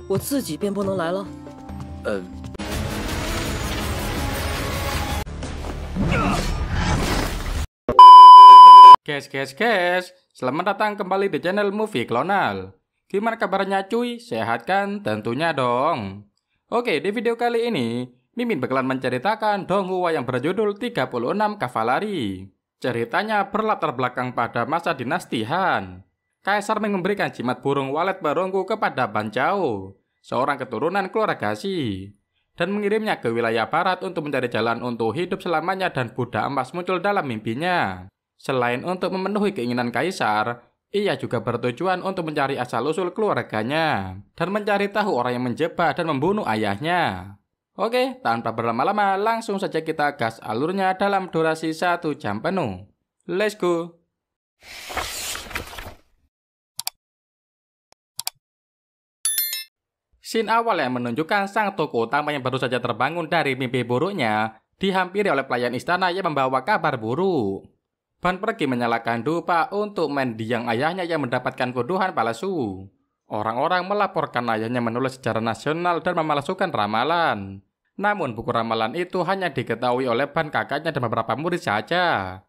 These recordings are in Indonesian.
我自己便不能来了。Guys, selamat datang kembali di channel Movie Klonal. Gimana kabarnya cuy? Sehat kan? Tentunya dong. Oke, di video kali ini, Mimin bakalan menceritakan donghua yang berjudul 36 Kavaleri. Ceritanya berlatar belakang pada masa dinasti Han. Kaisar Ming memberikan jimat burung walet baronggu kepada Ban Chao, seorang keturunan keluarga Xi, dan mengirimnya ke wilayah barat untuk mencari jalan untuk hidup selamanya, dan Buddha emas muncul dalam mimpinya. Selain untuk memenuhi keinginan kaisar, ia juga bertujuan untuk mencari asal-usul keluarganya dan mencari tahu orang yang menjebak dan membunuh ayahnya. Oke, tanpa berlama-lama, langsung saja kita gas alurnya dalam durasi 1 jam penuh. Let's go! Scene awal yang menunjukkan sang tokoh utama yang baru saja terbangun dari mimpi buruknya dihampiri oleh pelayan istana yang membawa kabar buruk. Ban pergi menyalakan dupa untuk mendiang ayahnya yang mendapatkan tuduhan palsu. Orang-orang melaporkan ayahnya menulis sejarah nasional dan memalsukan ramalan. Namun buku ramalan itu hanya diketahui oleh Ban kakaknya dan beberapa murid saja.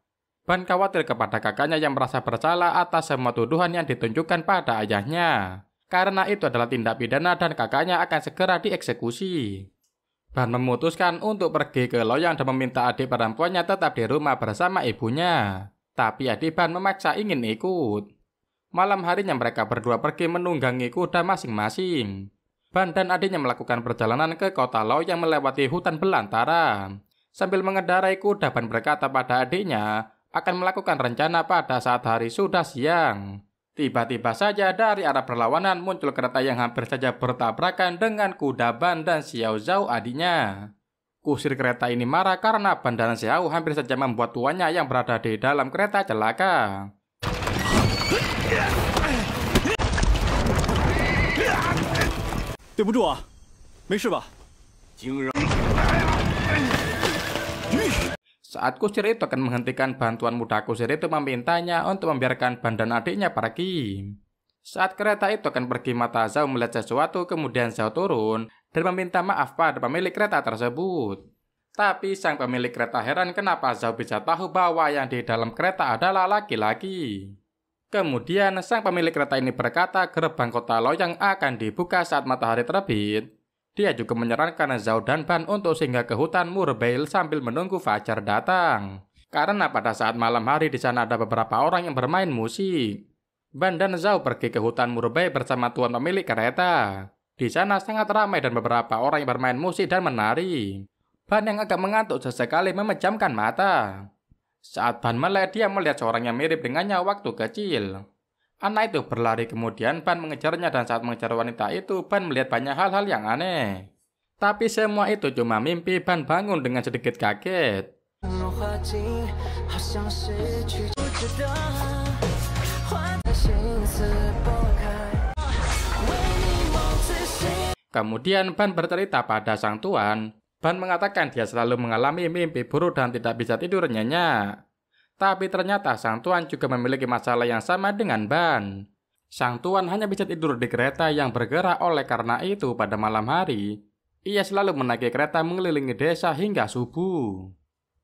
Ban khawatir kepada kakaknya yang merasa bersalah atas semua tuduhan yang ditunjukkan pada ayahnya. Karena itu adalah tindak pidana dan kakaknya akan segera dieksekusi. Ban memutuskan untuk pergi ke Loyang dan meminta adik perempuannya tetap di rumah bersama ibunya. Tapi adik Ban memaksa ingin ikut. Malam harinya mereka berdua pergi menunggangi kuda masing-masing. Ban dan adiknya melakukan perjalanan ke kota Loyang melewati hutan belantara. Sambil mengendarai kuda, Ban berkata pada adiknya akan melakukan rencana pada saat hari sudah siang. Tiba-tiba saja dari arah perlawanan muncul kereta yang hampir saja bertabrakan dengan kuda Ban dan Xiao Zhao adiknya. Kusir kereta ini marah karena Ban dan Xiao hampir saja membuat tuannya yang berada di dalam kereta celaka. Saat kusir itu akan menghentikan bantuan, muda kusir itu memintanya untuk membiarkan Ban dan adiknya pergi. Saat kereta itu akan pergi, mata Zhao melihat sesuatu, kemudian Zhao turun dan meminta maaf pada pemilik kereta tersebut. Tapi sang pemilik kereta heran kenapa Zhao bisa tahu bahwa yang di dalam kereta adalah laki-laki. Kemudian sang pemilik kereta ini berkata gerbang kota Loyang akan dibuka saat matahari terbit. Dia juga menyarankan Zhao dan Ban untuk singgah ke hutan Murbeil sambil menunggu fajar datang. Karena pada saat malam hari di sana ada beberapa orang yang bermain musik. Ban dan Zhao pergi ke hutan Murbeil bersama tuan pemilik kereta. Di sana sangat ramai dan beberapa orang yang bermain musik dan menari. Ban yang agak mengantuk sesekali memejamkan mata. Saat Ban melek, dia melihat seorang yang mirip dengannya waktu kecil. Anak itu berlari, kemudian Ban mengejarnya, dan saat mengejar wanita itu, Ban melihat banyak hal-hal yang aneh. Tapi semua itu cuma mimpi. Ban bangun dengan sedikit kaget. Kemudian Ban bercerita pada sang tuan. Ban mengatakan dia selalu mengalami mimpi buruk dan tidak bisa tidur nyenyak. Tapi ternyata sang tuan juga memiliki masalah yang sama dengan Ban. Sang tuan hanya bisa tidur di kereta yang bergerak, oleh karena itu pada malam hari, ia selalu menaiki kereta mengelilingi desa hingga subuh.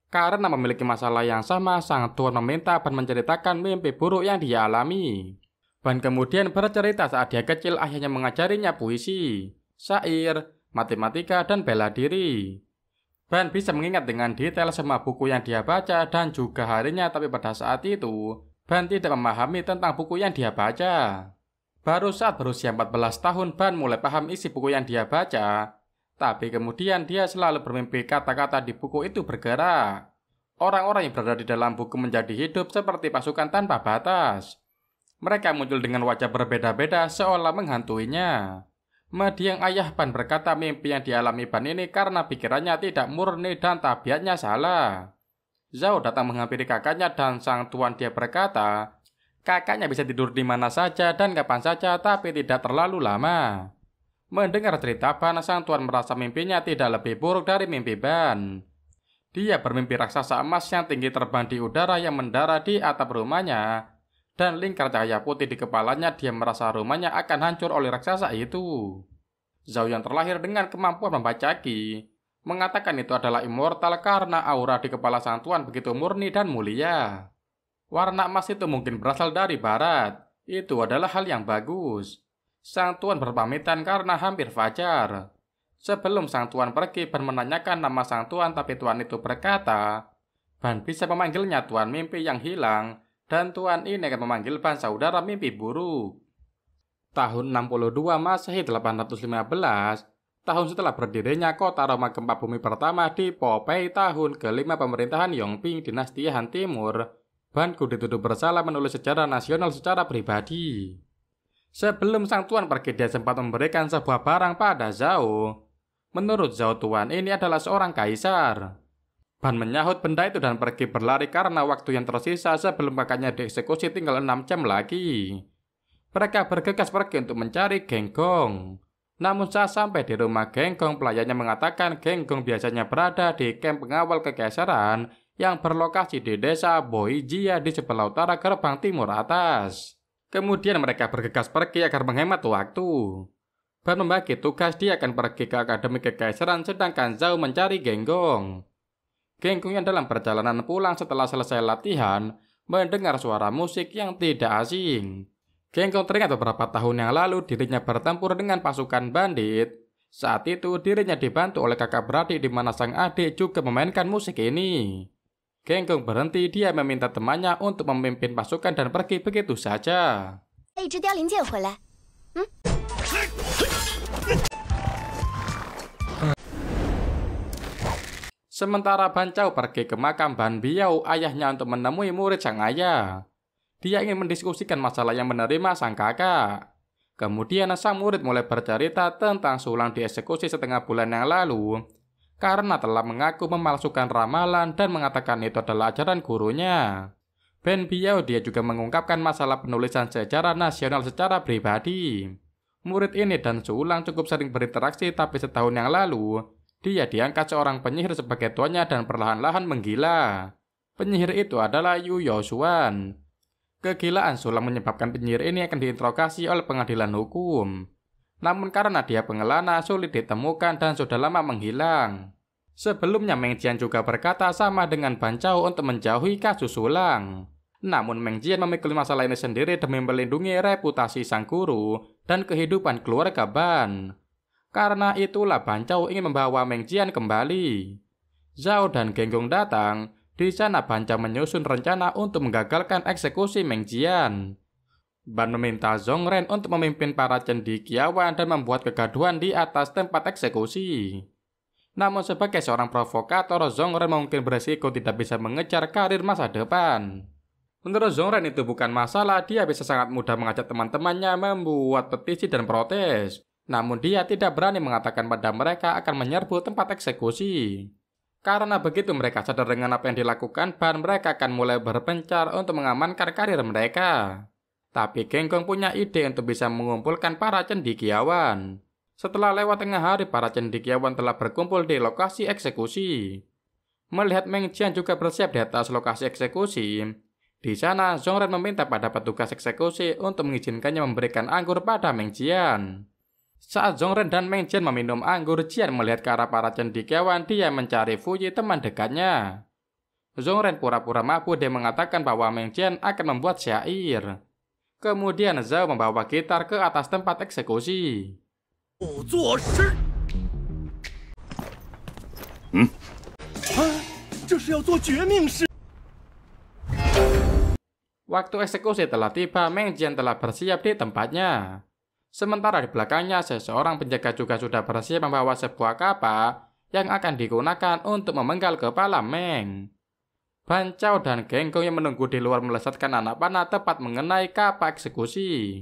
Karena memiliki masalah yang sama, sang tuan meminta Ban menceritakan mimpi buruk yang dia alami. Ban kemudian bercerita saat dia kecil ayahnya mengajarinya puisi, syair, matematika, dan bela diri. Ban bisa mengingat dengan detail semua buku yang dia baca dan juga harinya, tapi pada saat itu, Ban tidak memahami tentang buku yang dia baca. Baru saat berusia 14 tahun, Ban mulai paham isi buku yang dia baca. Tapi kemudian dia selalu bermimpi kata-kata di buku itu bergerak. Orang-orang yang berada di dalam buku menjadi hidup seperti pasukan tanpa batas. Mereka muncul dengan wajah berbeda-beda seolah menghantuinya. Mendiang ayah Ban berkata mimpi yang dialami Ban ini karena pikirannya tidak murni dan tabiatnya salah. Zhao datang menghampiri kakaknya dan sang tuan, dia berkata kakaknya bisa tidur di mana saja dan kapan saja, tapi tidak terlalu lama. Mendengar cerita Ban, sang tuan merasa mimpinya tidak lebih buruk dari mimpi Ban. Dia bermimpi raksasa emas yang tinggi terbang di udara yang mendarat di atap rumahnya. dan lingkar cahaya putih di kepalanya, dia merasa rumahnya akan hancur oleh raksasa itu. Zhao yang terlahir dengan kemampuan membaca Qi mengatakan itu adalah immortal karena aura di kepala sang tuan begitu murni dan mulia. Warna emas itu mungkin berasal dari barat. Itu adalah hal yang bagus. Sang tuan berpamitan karena hampir fajar. Sebelum sang tuan pergi, Ban menanyakan nama sang tuan, tapi tuan itu berkata, Ban bisa memanggilnya tuan mimpi yang hilang, dan tuan ini akan memanggil Ban saudara mimpi buruk. Tahun 62 Masehi 815, tahun setelah berdirinya kota Roma gempa bumi pertama di Popei tahun ke-5 pemerintahan Yongping dinasti Han Timur, Ban Ku dituduh bersalah menulis sejarah nasional secara pribadi. Sebelum sang tuan pergi, dia sempat memberikan sebuah barang pada Zhao. Menurut Zhao, tuan ini adalah seorang kaisar. Ban menyahut benda itu dan pergi berlari karena waktu yang tersisa sebelum kakaknya dieksekusi tinggal 6 jam lagi. Mereka bergegas pergi untuk mencari Genggong. Namun saat sampai di rumah Genggong, pelayannya mengatakan Genggong biasanya berada di kamp pengawal kekaisaran yang berlokasi di desa Boijia di sebelah utara gerbang timur atas. Kemudian mereka bergegas pergi agar menghemat waktu. Ban membagi tugas, dia akan pergi ke Akademi Kekaisaran sedangkan Zhao mencari Genggong. Genggong yang dalam perjalanan pulang setelah selesai latihan mendengar suara musik yang tidak asing. Genggong teringat beberapa tahun yang lalu dirinya bertempur dengan pasukan bandit. Saat itu dirinya dibantu oleh kakak beradik di mana sang adik juga memainkan musik ini. Genggong berhenti, dia meminta temannya untuk memimpin pasukan dan pergi begitu saja. Sementara Ban Chao pergi ke makam Ban Biao, ayahnya, untuk menemui murid sang ayah. Dia ingin mendiskusikan masalah yang menerima sang kakak. Kemudian sang murid mulai bercerita tentang Sulang dieksekusi setengah bulan yang lalu karena telah mengaku memalsukan ramalan dan mengatakan itu adalah ajaran gurunya. Ban Biao dia juga mengungkapkan masalah penulisan sejarah nasional secara pribadi. Murid ini dan Sulang cukup sering berinteraksi, tapi setahun yang lalu dia diangkat seorang penyihir sebagai tuannya dan perlahan-lahan menggila. Penyihir itu adalah Yu Yosuan. Kegilaan Sulang menyebabkan penyihir ini akan diinterogasi oleh pengadilan hukum. Namun karena dia pengelana, sulit ditemukan dan sudah lama menghilang. Sebelumnya Meng Jian juga berkata sama dengan Ban Chao untuk menjauhi kasus Sulang. Namun Meng Jian memikul masalah ini sendiri demi melindungi reputasi sang guru dan kehidupan keluarga Ban. Karena itulah Ban Chao ingin membawa Meng Jian kembali. Zhao dan Genggong datang. Di sana Ban Chao menyusun rencana untuk menggagalkan eksekusi Meng Jian. Ban meminta Zhongren untuk memimpin para cendekiawan dan membuat kegaduhan di atas tempat eksekusi. Namun sebagai seorang provokator, Zhongren mungkin beresiko tidak bisa mengejar karir masa depan. Menurut Zhongren itu bukan masalah, dia bisa sangat mudah mengajak teman-temannya membuat petisi dan protes. Namun dia tidak berani mengatakan pada mereka akan menyerbu tempat eksekusi. Karena begitu mereka sadar dengan apa yang dilakukan Ban, mereka akan mulai berpencar untuk mengamankan karir mereka. Tapi Genggong punya ide untuk bisa mengumpulkan para cendekiawan. Setelah lewat tengah hari, para cendekiawan telah berkumpul di lokasi eksekusi. Melihat Meng Jian juga bersiap di atas lokasi eksekusi, di sana Zhongren meminta pada petugas eksekusi untuk mengizinkannya memberikan anggur pada Meng Jian. Saat Zhongren dan Meng Jian meminum anggur, Jian melihat ke arah para cendekiawan. Dia mencari Fuyi, teman dekatnya. Zhongren pura-pura mabuk, dia mengatakan bahwa Meng Jian akan membuat syair. Kemudian Zhao membawa gitar ke atas tempat eksekusi. Waktu eksekusi telah tiba, Meng Jian telah bersiap di tempatnya. Sementara di belakangnya, seseorang penjaga juga sudah bersiap membawa sebuah kapak yang akan digunakan untuk memenggal kepala Meng. Ban Chao dan Genggong yang menunggu di luar melesatkan anak panah tepat mengenai kapak eksekusi.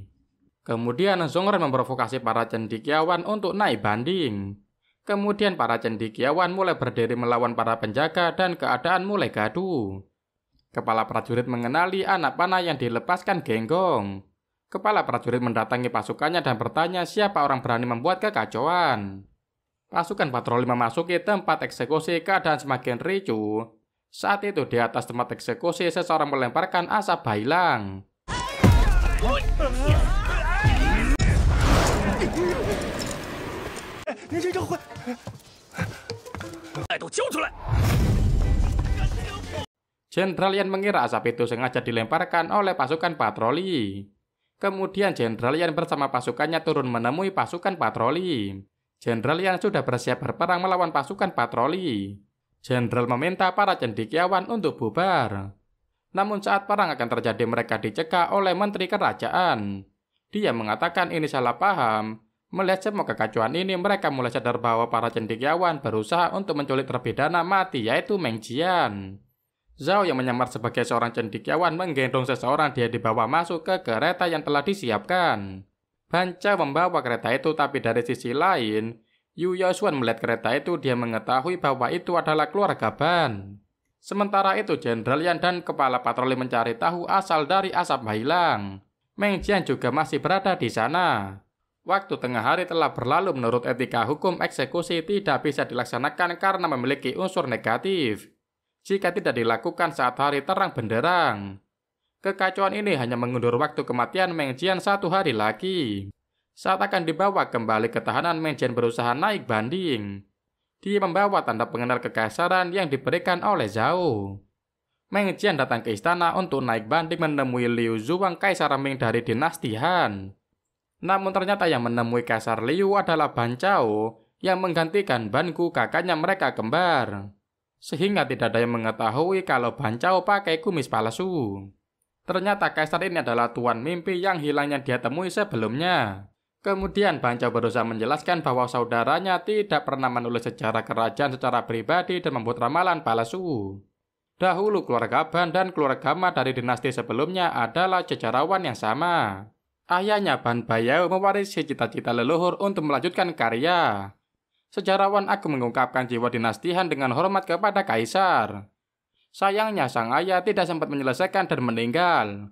Kemudian Zhongren memprovokasi para cendekiawan untuk naik banding. Kemudian para cendekiawan mulai berdiri melawan para penjaga dan keadaan mulai gaduh. Kepala prajurit mengenali anak panah yang dilepaskan Genggong. Kepala prajurit mendatangi pasukannya dan bertanya siapa orang berani membuat kekacauan. Pasukan patroli memasuki tempat eksekusi, keadaan semakin ricuh. Saat itu di atas tempat eksekusi seseorang melemparkan asap bailang. Jenderal Yan mengira asap itu sengaja dilemparkan oleh pasukan patroli. Kemudian Jenderal Yan bersama pasukannya turun menemui pasukan patroli. Jenderal Yan sudah bersiap berperang melawan pasukan patroli. Jenderal meminta para cendekiawan untuk bubar. Namun saat perang akan terjadi mereka dicegah oleh menteri kerajaan. Dia mengatakan ini salah paham. Melihat semua kekacauan ini, mereka mulai sadar bahwa para cendekiawan berusaha untuk menculik terpidana mati, yaitu Meng Jian. Zhao yang menyamar sebagai seorang cendekiawan menggendong seseorang, dia dibawa masuk ke kereta yang telah disiapkan. Ban Chao membawa kereta itu, tapi dari sisi lain, Yu Yaoxuan melihat kereta itu, dia mengetahui bahwa itu adalah keluarga Ban. Sementara itu, Jenderal Yan dan kepala patroli mencari tahu asal dari asap hilang. Meng Jian juga masih berada di sana. Waktu tengah hari telah berlalu. Menurut etika hukum, eksekusi tidak bisa dilaksanakan karena memiliki unsur negatif jika tidak dilakukan saat hari terang benderang. Kekacauan ini hanya mengundur waktu kematian Meng Jian 1 hari lagi. Saat akan dibawa kembali ke tahanan, Meng Jian berusaha naik banding. Dia membawa tanda pengenal kekaisaran yang diberikan oleh Zhao. Meng Jian datang ke istana untuk naik banding menemui Liu Zuang, Kaisar Ming dari dinasti Han. Namun ternyata yang menemui Kaisar Liu adalah Ban Chao yang menggantikan Ban Gu, kakaknya mereka kembar. Sehingga tidak ada yang mengetahui kalau Ban Chao pakai kumis palsu. Ternyata Kaisar ini adalah tuan mimpi yang hilangnya dia temui sebelumnya. Kemudian Ban Chao berusaha menjelaskan bahwa saudaranya tidak pernah menulis sejarah kerajaan secara pribadi dan membuat ramalan palsu. Dahulu keluarga Ban dan keluarga Ma dari dinasti sebelumnya adalah sejarawan yang sama. Ayahnya Ban Bayao mewarisi cita-cita leluhur untuk melanjutkan karya. Sejarawan agung mengungkapkan jiwa dinasti Han dengan hormat kepada kaisar. Sayangnya sang ayah tidak sempat menyelesaikan dan meninggal.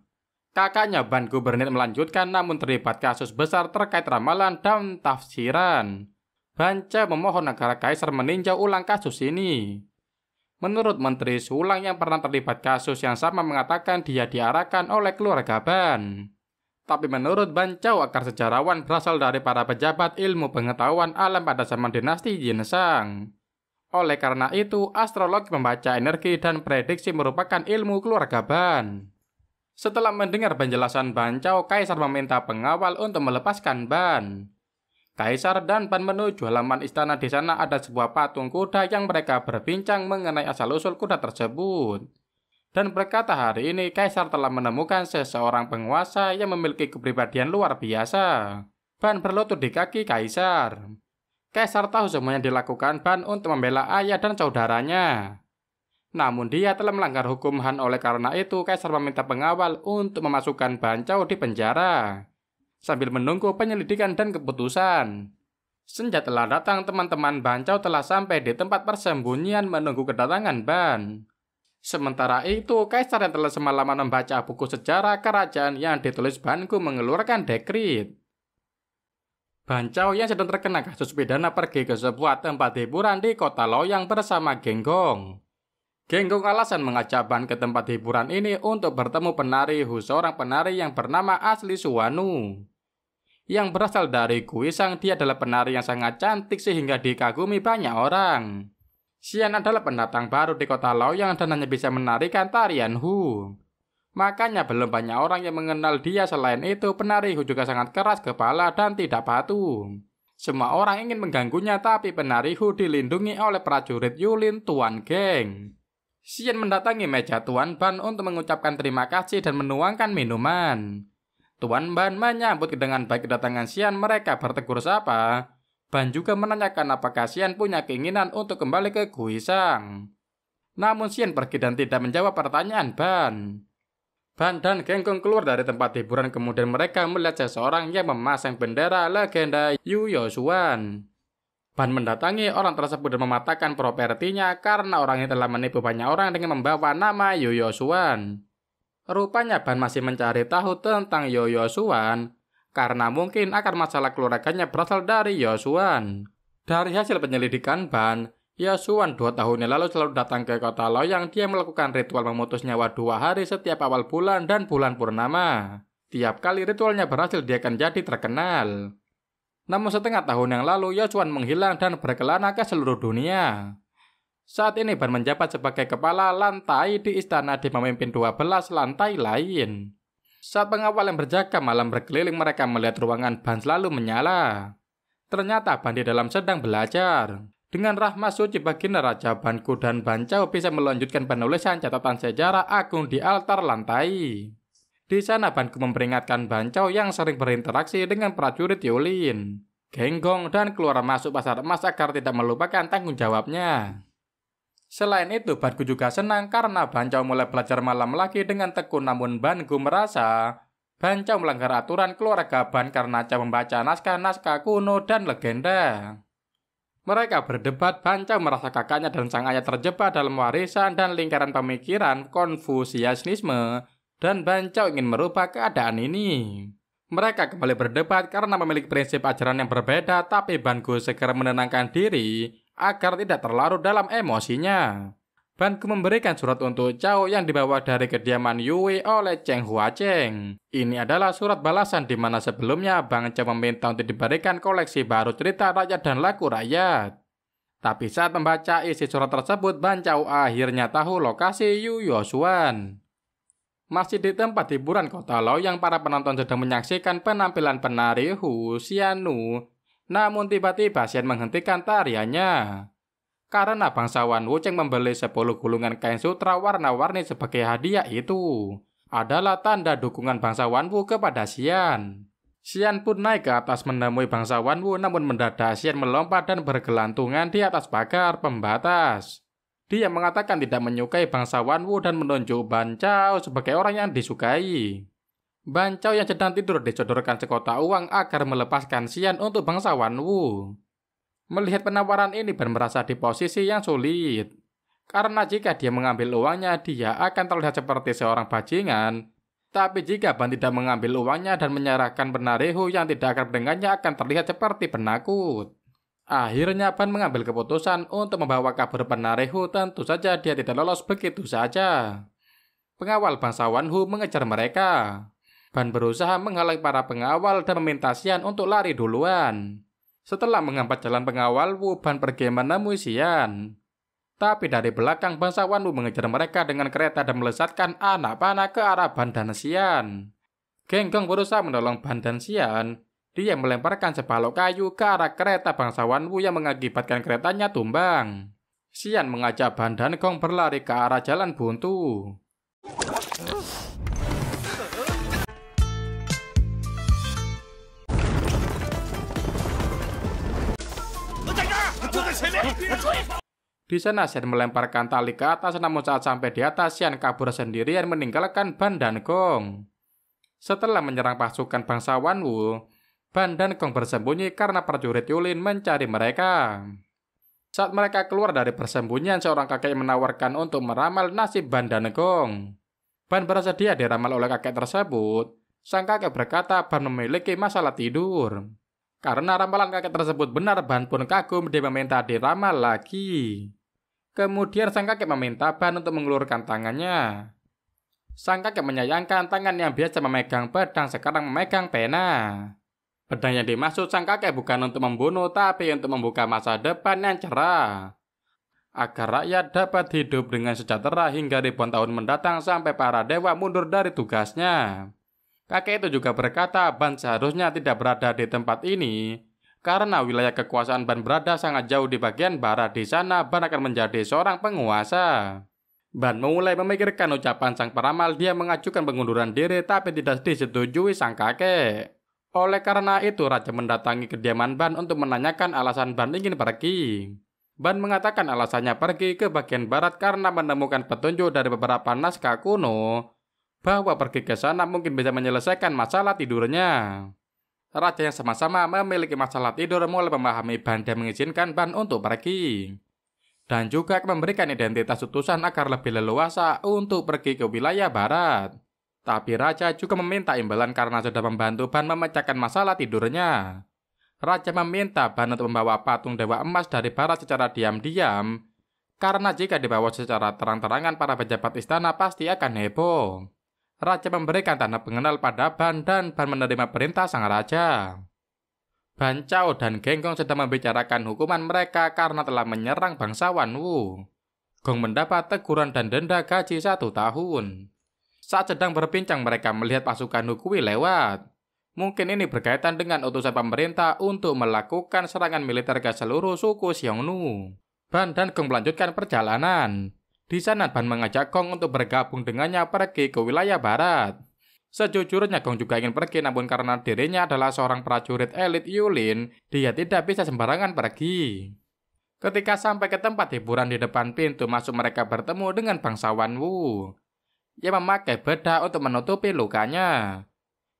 Kakaknya Ban Gu berniat melanjutkan namun terlibat kasus besar terkait ramalan dan tafsiran. Ban Chao memohon agar kaisar meninjau ulang kasus ini. Menurut Menteri Sulang yang pernah terlibat kasus yang sama mengatakan dia diarahkan oleh keluarga Ban. Tapi menurut Ban Chao, akar sejarawan berasal dari para pejabat ilmu pengetahuan alam pada zaman dinasti Jinsang. Oleh karena itu, astrologi, membaca energi, dan prediksi merupakan ilmu keluarga Ban. Setelah mendengar penjelasan Ban Chao, Kaisar meminta pengawal untuk melepaskan Ban. Kaisar dan Ban menuju halaman istana. Di sana ada sebuah patung kuda yang mereka berbincang mengenai asal-usul kuda tersebut. Dan berkata hari ini Kaisar telah menemukan seseorang penguasa yang memiliki kepribadian luar biasa. Ban berlutut di kaki Kaisar. Kaisar tahu semuanya dilakukan Ban untuk membela ayah dan saudaranya. Namun dia telah melanggar hukum Han, oleh karena itu Kaisar meminta pengawal untuk memasukkan Ban Chao di penjara sambil menunggu penyelidikan dan keputusan. Senja telah datang, teman-teman Ban Chao telah sampai di tempat persembunyian menunggu kedatangan Ban. Sementara itu, Kaisar yang telah semalaman membaca buku sejarah kerajaan yang ditulis Ban Gu mengeluarkan dekrit. Ban Chao yang sedang terkena kasus pidana pergi ke sebuah tempat hiburan di kota Loyang bersama Geng Gong. Geng Gong alasan mengajak Ban ke tempat hiburan ini untuk bertemu penari Hu, seorang penari yang bernama asli Suwanu. Yang berasal dari Guisang, dia adalah penari yang sangat cantik sehingga dikagumi banyak orang. Xian adalah pendatang baru di kota Loyang dan hanya bisa menarikan tarian Hu. Makanya belum banyak orang yang mengenal dia. Selain itu, penari Hu juga sangat keras kepala dan tidak patuh. Semua orang ingin mengganggunya, tapi penari Hu dilindungi oleh prajurit Yulin, Tuan Geng. Xian mendatangi meja Tuan Ban untuk mengucapkan terima kasih dan menuangkan minuman. Tuan Ban menyambut dengan baik kedatangan Xian. Mereka bertegur sapa. Ban juga menanyakan apakah Xian punya keinginan untuk kembali ke Guisang. Namun Xian pergi dan tidak menjawab pertanyaan Ban. Ban dan Geng Gong keluar dari tempat hiburan, kemudian mereka melihat seseorang yang memasang bendera legenda Yu Yaoxuan. Ban mendatangi orang tersebut dan mematahkan propertinya karena orang ini telah menipu banyak orang dengan membawa nama Yu Yaoxuan. Rupanya Ban masih mencari tahu tentang Yu Yaoxuan karena mungkin akar masalah keluarganya berasal dari Yaoxuan. Dari hasil penyelidikan Ban, Yaoxuan 2 tahun yang lalu selalu datang ke kota Loyang. Dia melakukan ritual memutus nyawa 2 hari setiap awal bulan dan bulan purnama. Tiap kali ritualnya berhasil, dia akan jadi terkenal. Namun setengah tahun yang lalu, Yosuan menghilang dan berkelana ke seluruh dunia. Saat ini Ban menjabat sebagai kepala lantai di istana dan memimpin 12 lantai lain. Saat pengawal yang berjaga malam berkeliling, mereka melihat ruangan Ban selalu menyala. Ternyata Ban di dalam sedang belajar. Dengan rahmat suci baginda Raja Banku dan Ban Chao bisa melanjutkan penulisan catatan sejarah agung di altar lantai. Di sana Banku memperingatkan Ban Chao yang sering berinteraksi dengan prajurit Yulin, Genggong, dan keluar masuk pasar emas agar tidak melupakan tanggung jawabnya. Selain itu, Banku juga senang karena Ban Chao mulai belajar malam lagi dengan tekun, namun Banku merasa Ban Chao melanggar aturan keluarga Ban karena Chao membaca naskah-naskah kuno dan legenda. Mereka berdebat. Ban Chao merasa kakaknya dan sang ayah terjebak dalam warisan dan lingkaran pemikiran Konfusianisme, dan Ban Chao ingin merubah keadaan ini. Mereka kembali berdebat karena memiliki prinsip ajaran yang berbeda, tapi Banku segera menenangkan diri agar tidak terlarut dalam emosinya. Banku memberikan surat untuk Chao yang dibawa dari kediaman Yue oleh Cheng Huacheng. Ini adalah surat balasan di mana sebelumnya Bang Chao meminta untuk diberikan koleksi baru cerita rakyat dan lagu rakyat. Tapi saat membaca isi surat tersebut, Ban Chao akhirnya tahu lokasi Yu Yosuan. Masih di tempat hiburan kota Lao yang para penonton sedang menyaksikan penampilan penari Hu Xianu. Namun tiba-tiba Xian menghentikan tariannya. Karena bangsawan Wu Cheng membeli 10 gulungan kain sutra warna-warni sebagai hadiah itu adalah tanda dukungan bangsawan Wu kepada Xian. Xian pun naik ke atas menemui bangsawan Wu, namun mendadak Xian melompat dan bergelantungan di atas pagar pembatas. Dia mengatakan tidak menyukai bangsawan Wu dan menunjuk Ban Chao sebagai orang yang disukai. Ban Chao yang sedang tidur disodorkan sekotak uang agar melepaskan Xian untuk bangsawan Wu. Melihat penawaran ini, Ban merasa di posisi yang sulit. Karena jika dia mengambil uangnya, dia akan terlihat seperti seorang bajingan. Tapi jika Ban tidak mengambil uangnya dan menyerahkan penari Hu yang tidak akan mendengarnya, akan terlihat seperti penakut. Akhirnya Ban mengambil keputusan untuk membawa kabur penari Hu. Tentu saja dia tidak lolos begitu saja. Pengawal bangsawan Hu mengejar mereka. Ban berusaha menghalangi para pengawal dan meminta Xian untuk lari duluan. Setelah menghambat jalan pengawal Wu, Ban pergi menemui Xian. Tapi dari belakang bangsawan Wu mengejar mereka dengan kereta dan melesatkan anak panah ke arah Ban dan Xian. Genggong berusaha menolong Ban dan Xian. Dia melemparkan sebalok kayu ke arah kereta bangsawan Wu yang mengakibatkan keretanya tumbang. Xian mengajak Ban dan Gong berlari ke arah jalan buntu. Di sana Xian melemparkan tali ke atas, namun saat sampai di atas Xian kabur sendirian meninggalkan Ban dan Gong. Setelah menyerang pasukan bangsawan Wu, Ban dan Gong bersembunyi karena prajurit Yulin mencari mereka. Saat mereka keluar dari persembunyian, seorang kakek menawarkan untuk meramal nasib Ban dan Gong. Ban bersedia diramal oleh kakek tersebut. Sang kakek berkata Ban memiliki masalah tidur. Karena ramalan kakek tersebut benar, Ban pun kagum. Dia meminta diramal lagi. Kemudian sang kakek meminta Ban untuk mengulurkan tangannya. Sang kakek menyayangkan tangan yang biasa memegang pedang sekarang memegang pena. Pedang yang dimaksud sang kakek bukan untuk membunuh, tapi untuk membuka masa depan yang cerah. Agar rakyat dapat hidup dengan sejahtera hingga ribuan tahun mendatang sampai para dewa mundur dari tugasnya. Kakek itu juga berkata Ban seharusnya tidak berada di tempat ini. Karena wilayah kekuasaan Ban berada sangat jauh di bagian barat. Di sana Ban akan menjadi seorang penguasa. Ban mulai memikirkan ucapan sang peramal. Dia mengajukan pengunduran diri tapi tidak disetujui sang kakek. Oleh karena itu raja mendatangi kediaman Ban untuk menanyakan alasan Ban ingin pergi. Ban mengatakan alasannya pergi ke bagian barat karena menemukan petunjuk dari beberapa naskah kuno bahwa pergi ke sana mungkin bisa menyelesaikan masalah tidurnya. Raja yang sama-sama memiliki masalah tidur mulai memahami Ban dan mengizinkan Ban untuk pergi. Dan juga memberikan identitas utusan agar lebih leluasa untuk pergi ke wilayah barat. Tapi raja juga meminta imbalan karena sudah membantu Ban memecahkan masalah tidurnya. Raja meminta Ban untuk membawa patung dewa emas dari barat secara diam-diam. Karena jika dibawa secara terang-terangan para pejabat istana pasti akan heboh. Raja memberikan tanda pengenal pada Ban dan Ban menerima perintah sang raja. Ban Chao dan Geng Gong sedang membicarakan hukuman mereka karena telah menyerang bangsawan Wu. Gong mendapat teguran dan denda gaji 1 tahun. Saat sedang berbincang mereka melihat pasukan Hukui lewat. Mungkin ini berkaitan dengan utusan pemerintah untuk melakukan serangan militer ke seluruh suku Xiongnu. Ban dan Gong melanjutkan perjalanan. Di sana Ban mengajak Gong untuk bergabung dengannya pergi ke wilayah barat. Sejujurnya Gong juga ingin pergi, namun karena dirinya adalah seorang prajurit elit Yulin, dia tidak bisa sembarangan pergi. Ketika sampai ke tempat hiburan di depan pintu masuk, mereka bertemu dengan bangsawan Wu. Ia memakai bedak untuk menutupi lukanya.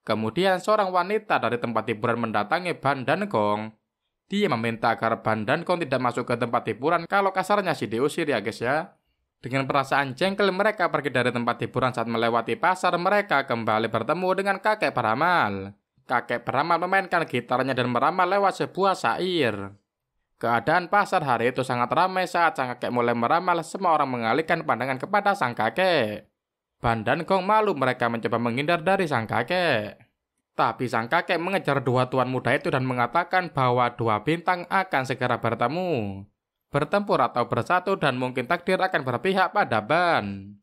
Kemudian seorang wanita dari tempat hiburan mendatangi Ban dan Gong. Dia meminta agar Ban dan Gong tidak masuk ke tempat hiburan, kalau kasarnya sih diusir ya guys ya. Dengan perasaan jengkel mereka pergi dari tempat hiburan. Saat melewati pasar mereka kembali bertemu dengan kakek peramal. Kakek peramal memainkan gitarnya dan meramal lewat sebuah syair. Keadaan pasar hari itu sangat ramai. Saat sang kakek mulai meramal, semua orang mengalihkan pandangan kepada sang kakek. Ban dan Gong malu, mereka mencoba menghindar dari sang kakek. Tapi sang kakek mengejar 2 tuan muda itu dan mengatakan bahwa 2 bintang akan segera bertemu. Bertempur atau bersatu dan mungkin takdir akan berpihak pada Ban.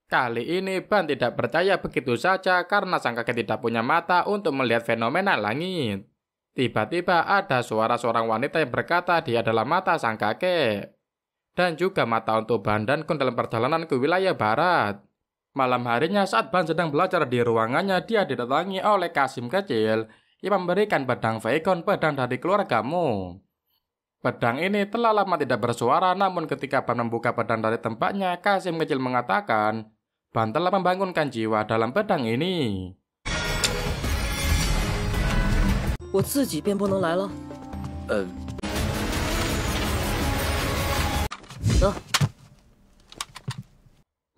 Kali ini Ban tidak percaya begitu saja karena sang kakek tidak punya mata untuk melihat fenomena langit. Tiba-tiba ada suara seorang wanita yang berkata dia adalah mata sang kakek. Dan juga mata untuk Ban dan Gong dalam perjalanan ke wilayah barat. Malam harinya saat Ban sedang belajar di ruangannya, dia didatangi oleh Kasim kecil yang memberikan pedang Veikon, pedang dari keluargamu. Pedang ini telah lama tidak bersuara, namun ketika Ban membuka pedang dari tempatnya, Kasim kecil mengatakan, Ban telah membangunkan jiwa dalam pedang ini. 我自己便不能来了。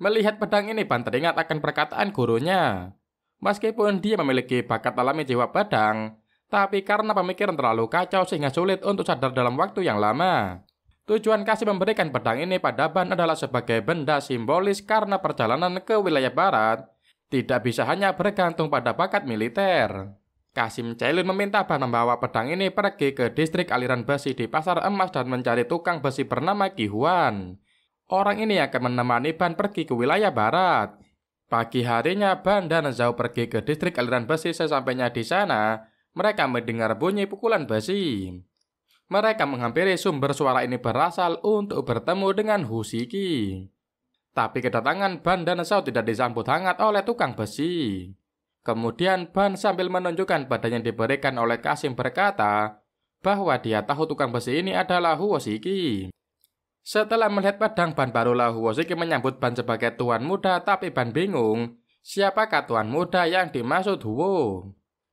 Melihat pedang ini, Ban teringat akan perkataan gurunya. Meskipun dia memiliki bakat alami jiwa pedang, tapi karena pemikiran terlalu kacau sehingga sulit untuk sadar dalam waktu yang lama. Tujuan Kasim memberikan pedang ini pada Ban adalah sebagai benda simbolis karena perjalanan ke wilayah barat tidak bisa hanya bergantung pada bakat militer. Kasim Cailun meminta Ban membawa pedang ini pergi ke distrik aliran besi di pasar emas dan mencari tukang besi bernama Ki Huan. Orang ini akan menemani Ban pergi ke wilayah barat. Pagi harinya Ban dan Zhao pergi ke distrik aliran besi. Sesampainya di sana, mereka mendengar bunyi pukulan besi. Mereka menghampiri sumber suara ini berasal untuk bertemu dengan Hu Shiki. Tapi kedatangan Ban dan Zhao tidak disambut hangat oleh tukang besi. Kemudian Ban sambil menunjukkan badan yang diberikan oleh Kasim berkata bahwa dia tahu tukang besi ini adalah Hu Shiki. Setelah melihat pedang Ban, barulah Hu Shiki menyambut Ban sebagai tuan muda, tapi Ban bingung siapakah tuan muda yang dimaksud Huo.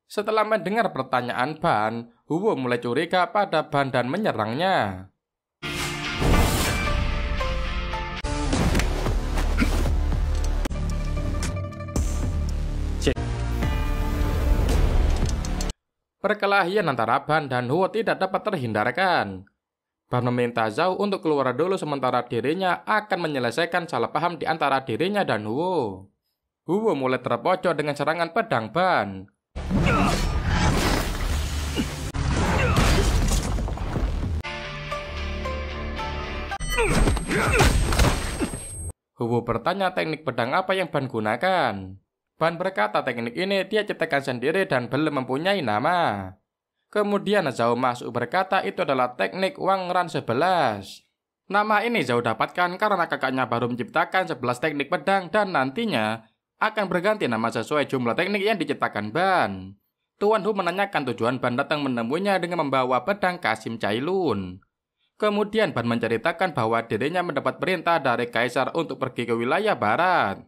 Setelah mendengar pertanyaan Ban, Huo mulai curiga pada Ban dan menyerangnya. Perkelahian antara Ban dan Huo tidak dapat terhindarkan. Ban meminta Zhao untuk keluar dulu sementara dirinya akan menyelesaikan salah paham di antara dirinya dan Huo. Huo mulai terpojok dengan serangan pedang Ban. Huo bertanya teknik pedang apa yang Ban gunakan. Ban berkata teknik ini dia ciptakan sendiri dan belum mempunyai nama. Kemudian Zhao masuk berkata itu adalah teknik Wang Ran 11. Nama ini Zhao dapatkan karena kakaknya baru menciptakan 11 teknik pedang dan nantinya akan berganti nama sesuai jumlah teknik yang diciptakan Ban. Tuan Hu menanyakan tujuan Ban datang menemuinya dengan membawa pedang Kasim Cailun. Kemudian Ban menceritakan bahwa dirinya mendapat perintah dari Kaisar untuk pergi ke wilayah barat.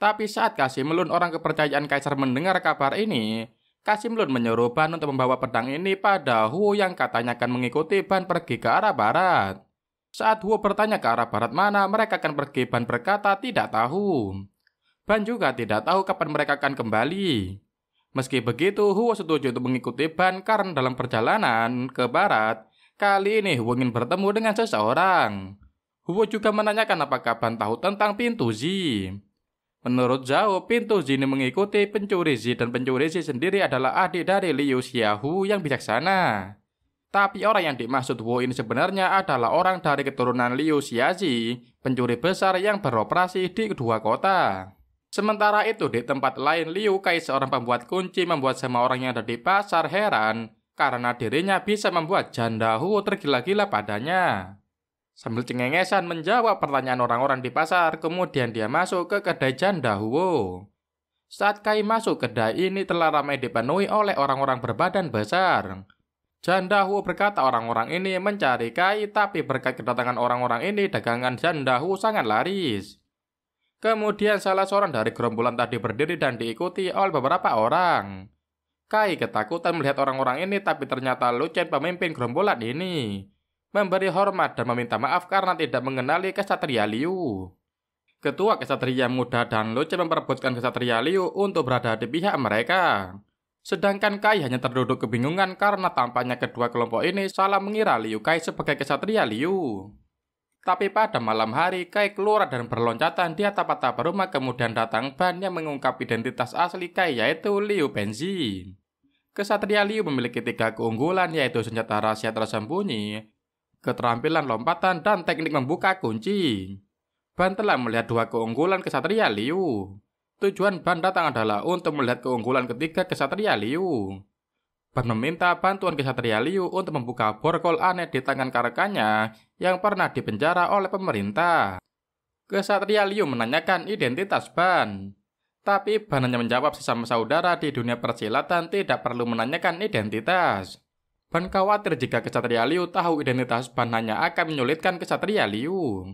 Tapi saat Kasim Lun, orang kepercayaan Kaisar, mendengar kabar ini, Kasim Lun menyuruh Ban untuk membawa pedang ini pada Huo yang katanya akan mengikuti Ban pergi ke arah barat. Saat Huo bertanya ke arah barat mana mereka akan pergi, Ban berkata tidak tahu. Ban juga tidak tahu kapan mereka akan kembali. Meski begitu, Huo setuju untuk mengikuti Ban karena dalam perjalanan ke barat, kali ini Huo ingin bertemu dengan seseorang. Huo juga menanyakan apakah Ban tahu tentang pintu Zi. Menurut Zhao, pintu Zini mengikuti pencuri Zi dan pencuri Zi sendiri adalah adik dari Liu Xiaohu yang bijaksana. Tapi orang yang dimaksud Wu ini sebenarnya adalah orang dari keturunan Liu Xiaozi, pencuri besar yang beroperasi di kedua kota. Sementara itu di tempat lain, Liu Kai seorang pembuat kunci membuat semua orang yang ada di pasar heran karena dirinya bisa membuat janda Hu tergila-gila padanya. Sambil cengengesan menjawab pertanyaan orang-orang di pasar, kemudian dia masuk ke kedai janda Huo. Saat Kai masuk kedai ini telah ramai dipenuhi oleh orang-orang berbadan besar. Janda Huo berkata orang-orang ini mencari Kai, tapi berkat kedatangan orang-orang ini dagangan janda Huo sangat laris. Kemudian salah seorang dari gerombolan tadi berdiri dan diikuti oleh beberapa orang. Kai ketakutan melihat orang-orang ini, tapi ternyata Lu Chen pemimpin gerombolan ini memberi hormat dan meminta maaf karena tidak mengenali kesatria Liu. Ketua kesatria muda dan Lu Chen memperebutkan kesatria Liu untuk berada di pihak mereka. Sedangkan Kai hanya terduduk kebingungan karena tampaknya kedua kelompok ini salah mengira Liu Kai sebagai kesatria Liu. Tapi pada malam hari, Kai keluar dan berloncatan di atap-atap rumah, kemudian datang Ban yang mengungkap identitas asli Kai, yaitu Liu Penzi. Kesatria Liu memiliki 3 keunggulan, yaitu senjata rahasia tersembunyi, keterampilan lompatan, dan teknik membuka kunci. Ban telah melihat 2 keunggulan kesatria Liu. Tujuan Ban datang adalah untuk melihat keunggulan ketiga kesatria Liu. Ban meminta bantuan kesatria Liu untuk membuka borgol aneh di tangan rekannya yang pernah dipenjara oleh pemerintah. Kesatria Liu menanyakan identitas Ban. Tapi Ban hanya menjawab sesama saudara di dunia persilatan tidak perlu menanyakan identitas. Ban khawatir jika kesatria Liu tahu identitas Ban hanya akan menyulitkan kesatria Liu.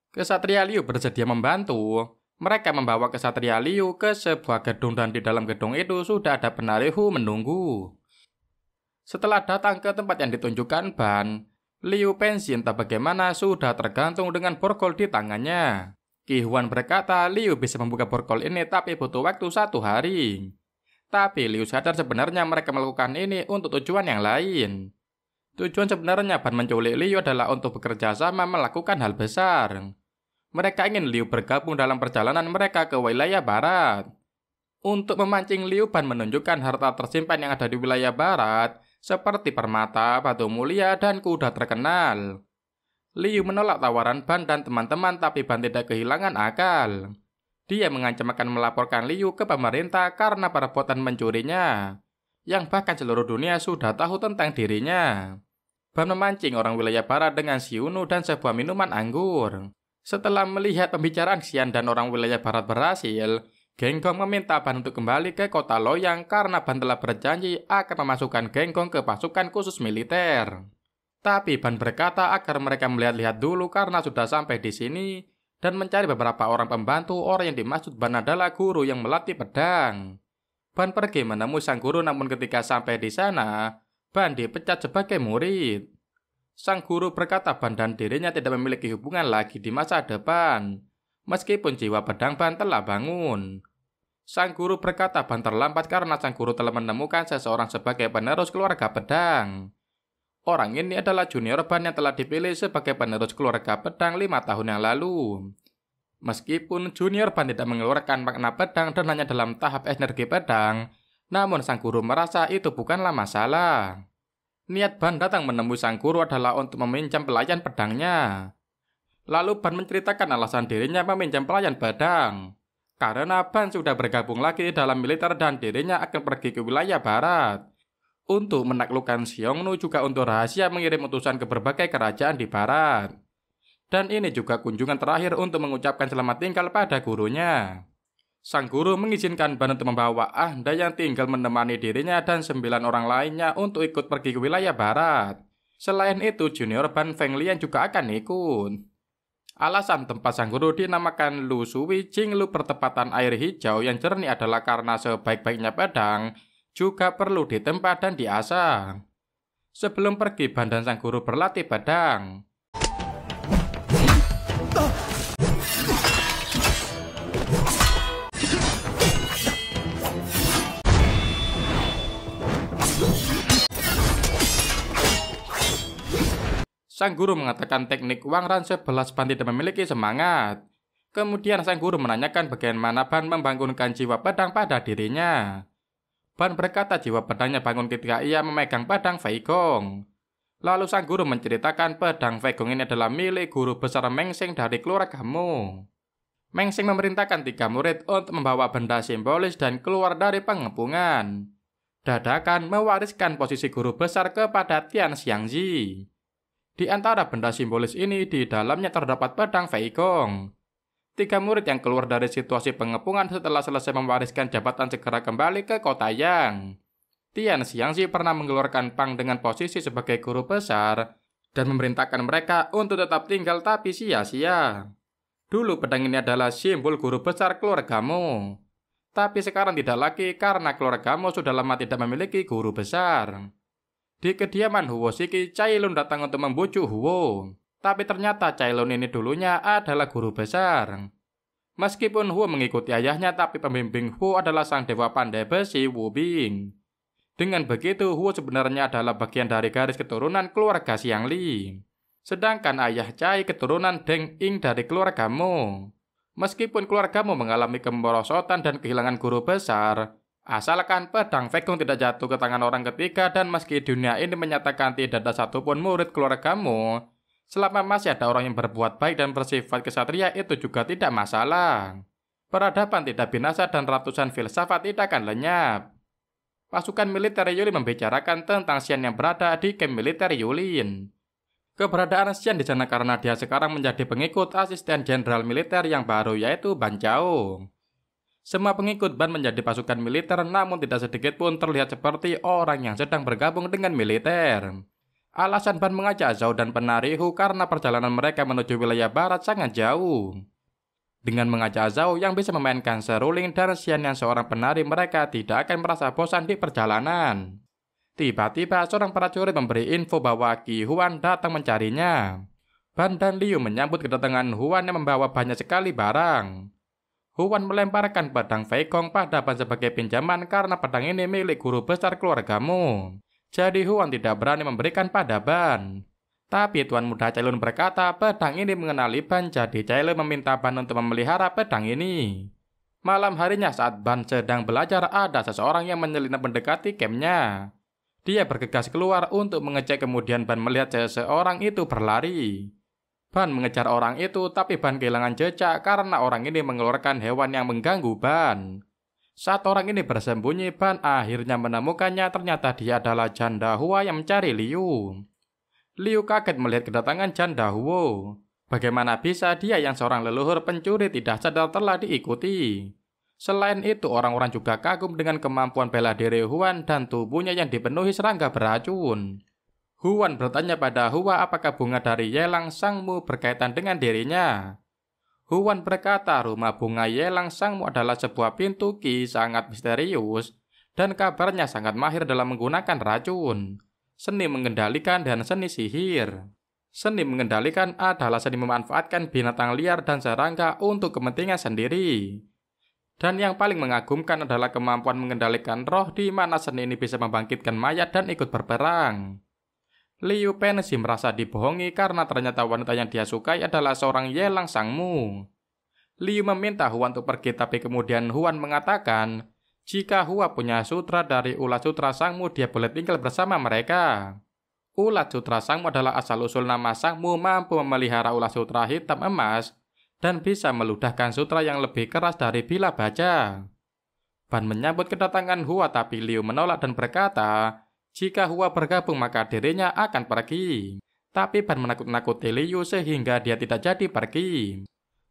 Kesatria Liu bersedia membantu. Mereka membawa kesatria Liu ke sebuah gedung dan di dalam gedung itu sudah ada penari Hu menunggu. Setelah datang ke tempat yang ditunjukkan Ban, Liu Penzi entah bagaimana sudah tergantung dengan borgol di tangannya. Qi Huan berkata Liu bisa membuka borgol ini tapi butuh waktu 1 hari. Tapi Liu sadar sebenarnya mereka melakukan ini untuk tujuan yang lain. Tujuan sebenarnya Ban menculik Liu adalah untuk bekerja sama melakukan hal besar. Mereka ingin Liu bergabung dalam perjalanan mereka ke wilayah barat. Untuk memancing Liu, Ban menunjukkan harta tersimpan yang ada di wilayah barat, seperti permata, batu mulia, dan kuda terkenal. Liu menolak tawaran Ban dan teman-teman, tapi Ban tidak kehilangan akal. Dia mengancam akan melaporkan Liu ke pemerintah karena perbuatan mencurinya, yang bahkan seluruh dunia sudah tahu tentang dirinya. Ban memancing orang wilayah barat dengan Xiunu dan sebuah minuman anggur. Setelah melihat pembicaraan Xian dan orang wilayah barat berhasil, Genggong meminta Ban untuk kembali ke kota Loyang karena Ban telah berjanji akan memasukkan Genggong ke pasukan khusus militer. Tapi Ban berkata agar mereka melihat-lihat dulu karena sudah sampai di sini dan mencari beberapa orang pembantu. Orang yang dimaksud Ban adalah guru yang melatih pedang. Ban pergi menemui sang guru, namun ketika sampai di sana, Ban dipecat sebagai murid. Sang guru berkata Ban dan dirinya tidak memiliki hubungan lagi di masa depan, meskipun jiwa pedang Ban telah bangun. Sang guru berkata Ban terlambat karena sang guru telah menemukan seseorang sebagai penerus keluarga pedang. Orang ini adalah junior Ban yang telah dipilih sebagai penerus keluarga pedang 5 tahun yang lalu. Meskipun junior Ban tidak mengeluarkan makna pedang dan hanya dalam tahap energi pedang, namun sang guru merasa itu bukanlah masalah. Niat Ban datang menemui sang guru adalah untuk meminjam pelayan pedangnya. Lalu Ban menceritakan alasan dirinya meminjam pelayan pedang. Karena Ban sudah bergabung lagi dalam militer dan dirinya akan pergi ke wilayah barat. Untuk menaklukkan Xiongnu, juga untuk rahasia mengirim utusan ke berbagai kerajaan di barat. Dan ini juga kunjungan terakhir untuk mengucapkan selamat tinggal pada gurunya. Sang guru mengizinkan Ban untuk membawa Ahda yang tinggal menemani dirinya dan 9 orang lainnya untuk ikut pergi ke wilayah barat. Selain itu, junior Ban Feng Lian juga akan ikut. Alasan tempat sang guru dinamakan Lu Sui Jinglu pertempatan air hijau yang jernih adalah karena sebaik-baiknya pedang juga perlu ditempa dan diasah. Sebelum pergi, Ban dan sang guru berlatih pedang. Sang guru mengatakan teknik Wang Ran 11 Ban tidak memiliki semangat. Kemudian sang guru menanyakan bagaimana Ban membangunkan jiwa pedang pada dirinya. Ban berkata jiwa pedangnya bangun ketika ia memegang pedang Fei Gong. Lalu sang guru menceritakan pedang Fei Gong ini adalah milik guru besar Mengsing dari keluarga Mu. Mengsing memerintahkan 3 murid untuk membawa benda simbolis dan keluar dari pengepungan. Dadakan mewariskan posisi guru besar kepada Tian Xiangzi. Di antara benda simbolis ini di dalamnya terdapat pedang Fei Gong. 3 murid yang keluar dari situasi pengepungan setelah selesai mewariskan jabatan segera kembali ke kota Yang. Tian Xiangzi pernah mengeluarkan Pang dengan posisi sebagai guru besar dan memerintahkan mereka untuk tetap tinggal tapi sia-sia. Dulu pedang ini adalah simbol guru besar keluargamu. Tapi sekarang tidak lagi karena keluargamu sudah lama tidak memiliki guru besar. Di kediaman Huo Shiki, Cailun datang untuk membujuk Huo. Tapi ternyata Cailun ini dulunya adalah guru besar. Meskipun Huo mengikuti ayahnya, tapi pembimbing Huo adalah sang dewa pandai besi Wu Bing. Dengan begitu, Huo sebenarnya adalah bagian dari garis keturunan keluarga Xiang Li. Sedangkan ayah Cai keturunan Deng Ying dari keluargamu. Meskipun keluargamu mengalami kemerosotan dan kehilangan guru besar, asalkan pedang Fei Gong tidak jatuh ke tangan orang ketiga dan meski dunia ini menyatakan tidak ada satupun murid keluargamu, selama masih ada orang yang berbuat baik dan bersifat kesatria itu juga tidak masalah. Peradaban tidak binasa dan ratusan filsafat tidak akan lenyap. Pasukan militer Yulin membicarakan tentang Xian yang berada di kamp militer Yulin. Keberadaan Xian di sana karena dia sekarang menjadi pengikut asisten jenderal militer yang baru yaitu Ban Chao. Semua pengikut Ban menjadi pasukan militer namun tidak sedikit pun terlihat seperti orang yang sedang bergabung dengan militer. Alasan Ban mengajak Zhao dan penari Hu karena perjalanan mereka menuju wilayah barat sangat jauh. Dengan mengajak Zhao yang bisa memainkan seruling dan Xian yang seorang penari, mereka tidak akan merasa bosan di perjalanan. Tiba-tiba seorang prajurit memberi info bahwa Qi Huan datang mencarinya. Ban dan Liu menyambut kedatangan Huan yang membawa banyak sekali barang. Huan melemparkan pedang Fei Gong pada Ban sebagai pinjaman karena pedang ini milik guru besar keluargamu. Jadi Huan tidak berani memberikan pada Ban. Tapi Tuan Muda Cailun berkata pedang ini mengenali Ban, jadi Cailun meminta Ban untuk memelihara pedang ini. Malam harinya saat Ban sedang belajar, ada seseorang yang menyelinap mendekati kampnya. Dia bergegas keluar untuk mengecek, kemudian Ban melihat seseorang itu berlari. Ban mengejar orang itu, tapi Ban kehilangan jejak karena orang ini mengeluarkan hewan yang mengganggu Ban. Saat orang ini bersembunyi, Ban akhirnya menemukannya. Ternyata dia adalah Janda Hua yang mencari Liu. Liu kaget melihat kedatangan Janda Hua. Bagaimana bisa dia yang seorang leluhur pencuri tidak sadar telah diikuti? Selain itu, orang-orang juga kagum dengan kemampuan bela diri Huan dan tubuhnya yang dipenuhi serangga beracun. Huan bertanya pada Hua apakah bunga dari Yelang Sangmu berkaitan dengan dirinya. Huan berkata rumah bunga Yelang Sangmu adalah sebuah pintu Qi sangat misterius dan kabarnya sangat mahir dalam menggunakan racun, seni mengendalikan dan seni sihir. Seni mengendalikan adalah seni memanfaatkan binatang liar dan serangga untuk kepentingan sendiri. Dan yang paling mengagumkan adalah kemampuan mengendalikan roh di mana seni ini bisa membangkitkan mayat dan ikut berperang. Liu Pensi merasa dibohongi karena ternyata wanita yang dia sukai adalah seorang Yelang Sangmu. Liu meminta Huan untuk pergi, tapi kemudian Huan mengatakan jika Hua punya sutra dari Ulat Sutra Sangmu, dia boleh tinggal bersama mereka. Ulat Sutra Sangmu adalah asal-usul nama Sangmu mampu memelihara ulat sutra hitam emas dan bisa meludahkan sutra yang lebih keras dari bilah baja. Ban menyambut kedatangan Hua, tapi Liu menolak dan berkata jika Hua bergabung maka dirinya akan pergi. Tapi Ban menakut-nakuti Liu sehingga dia tidak jadi pergi.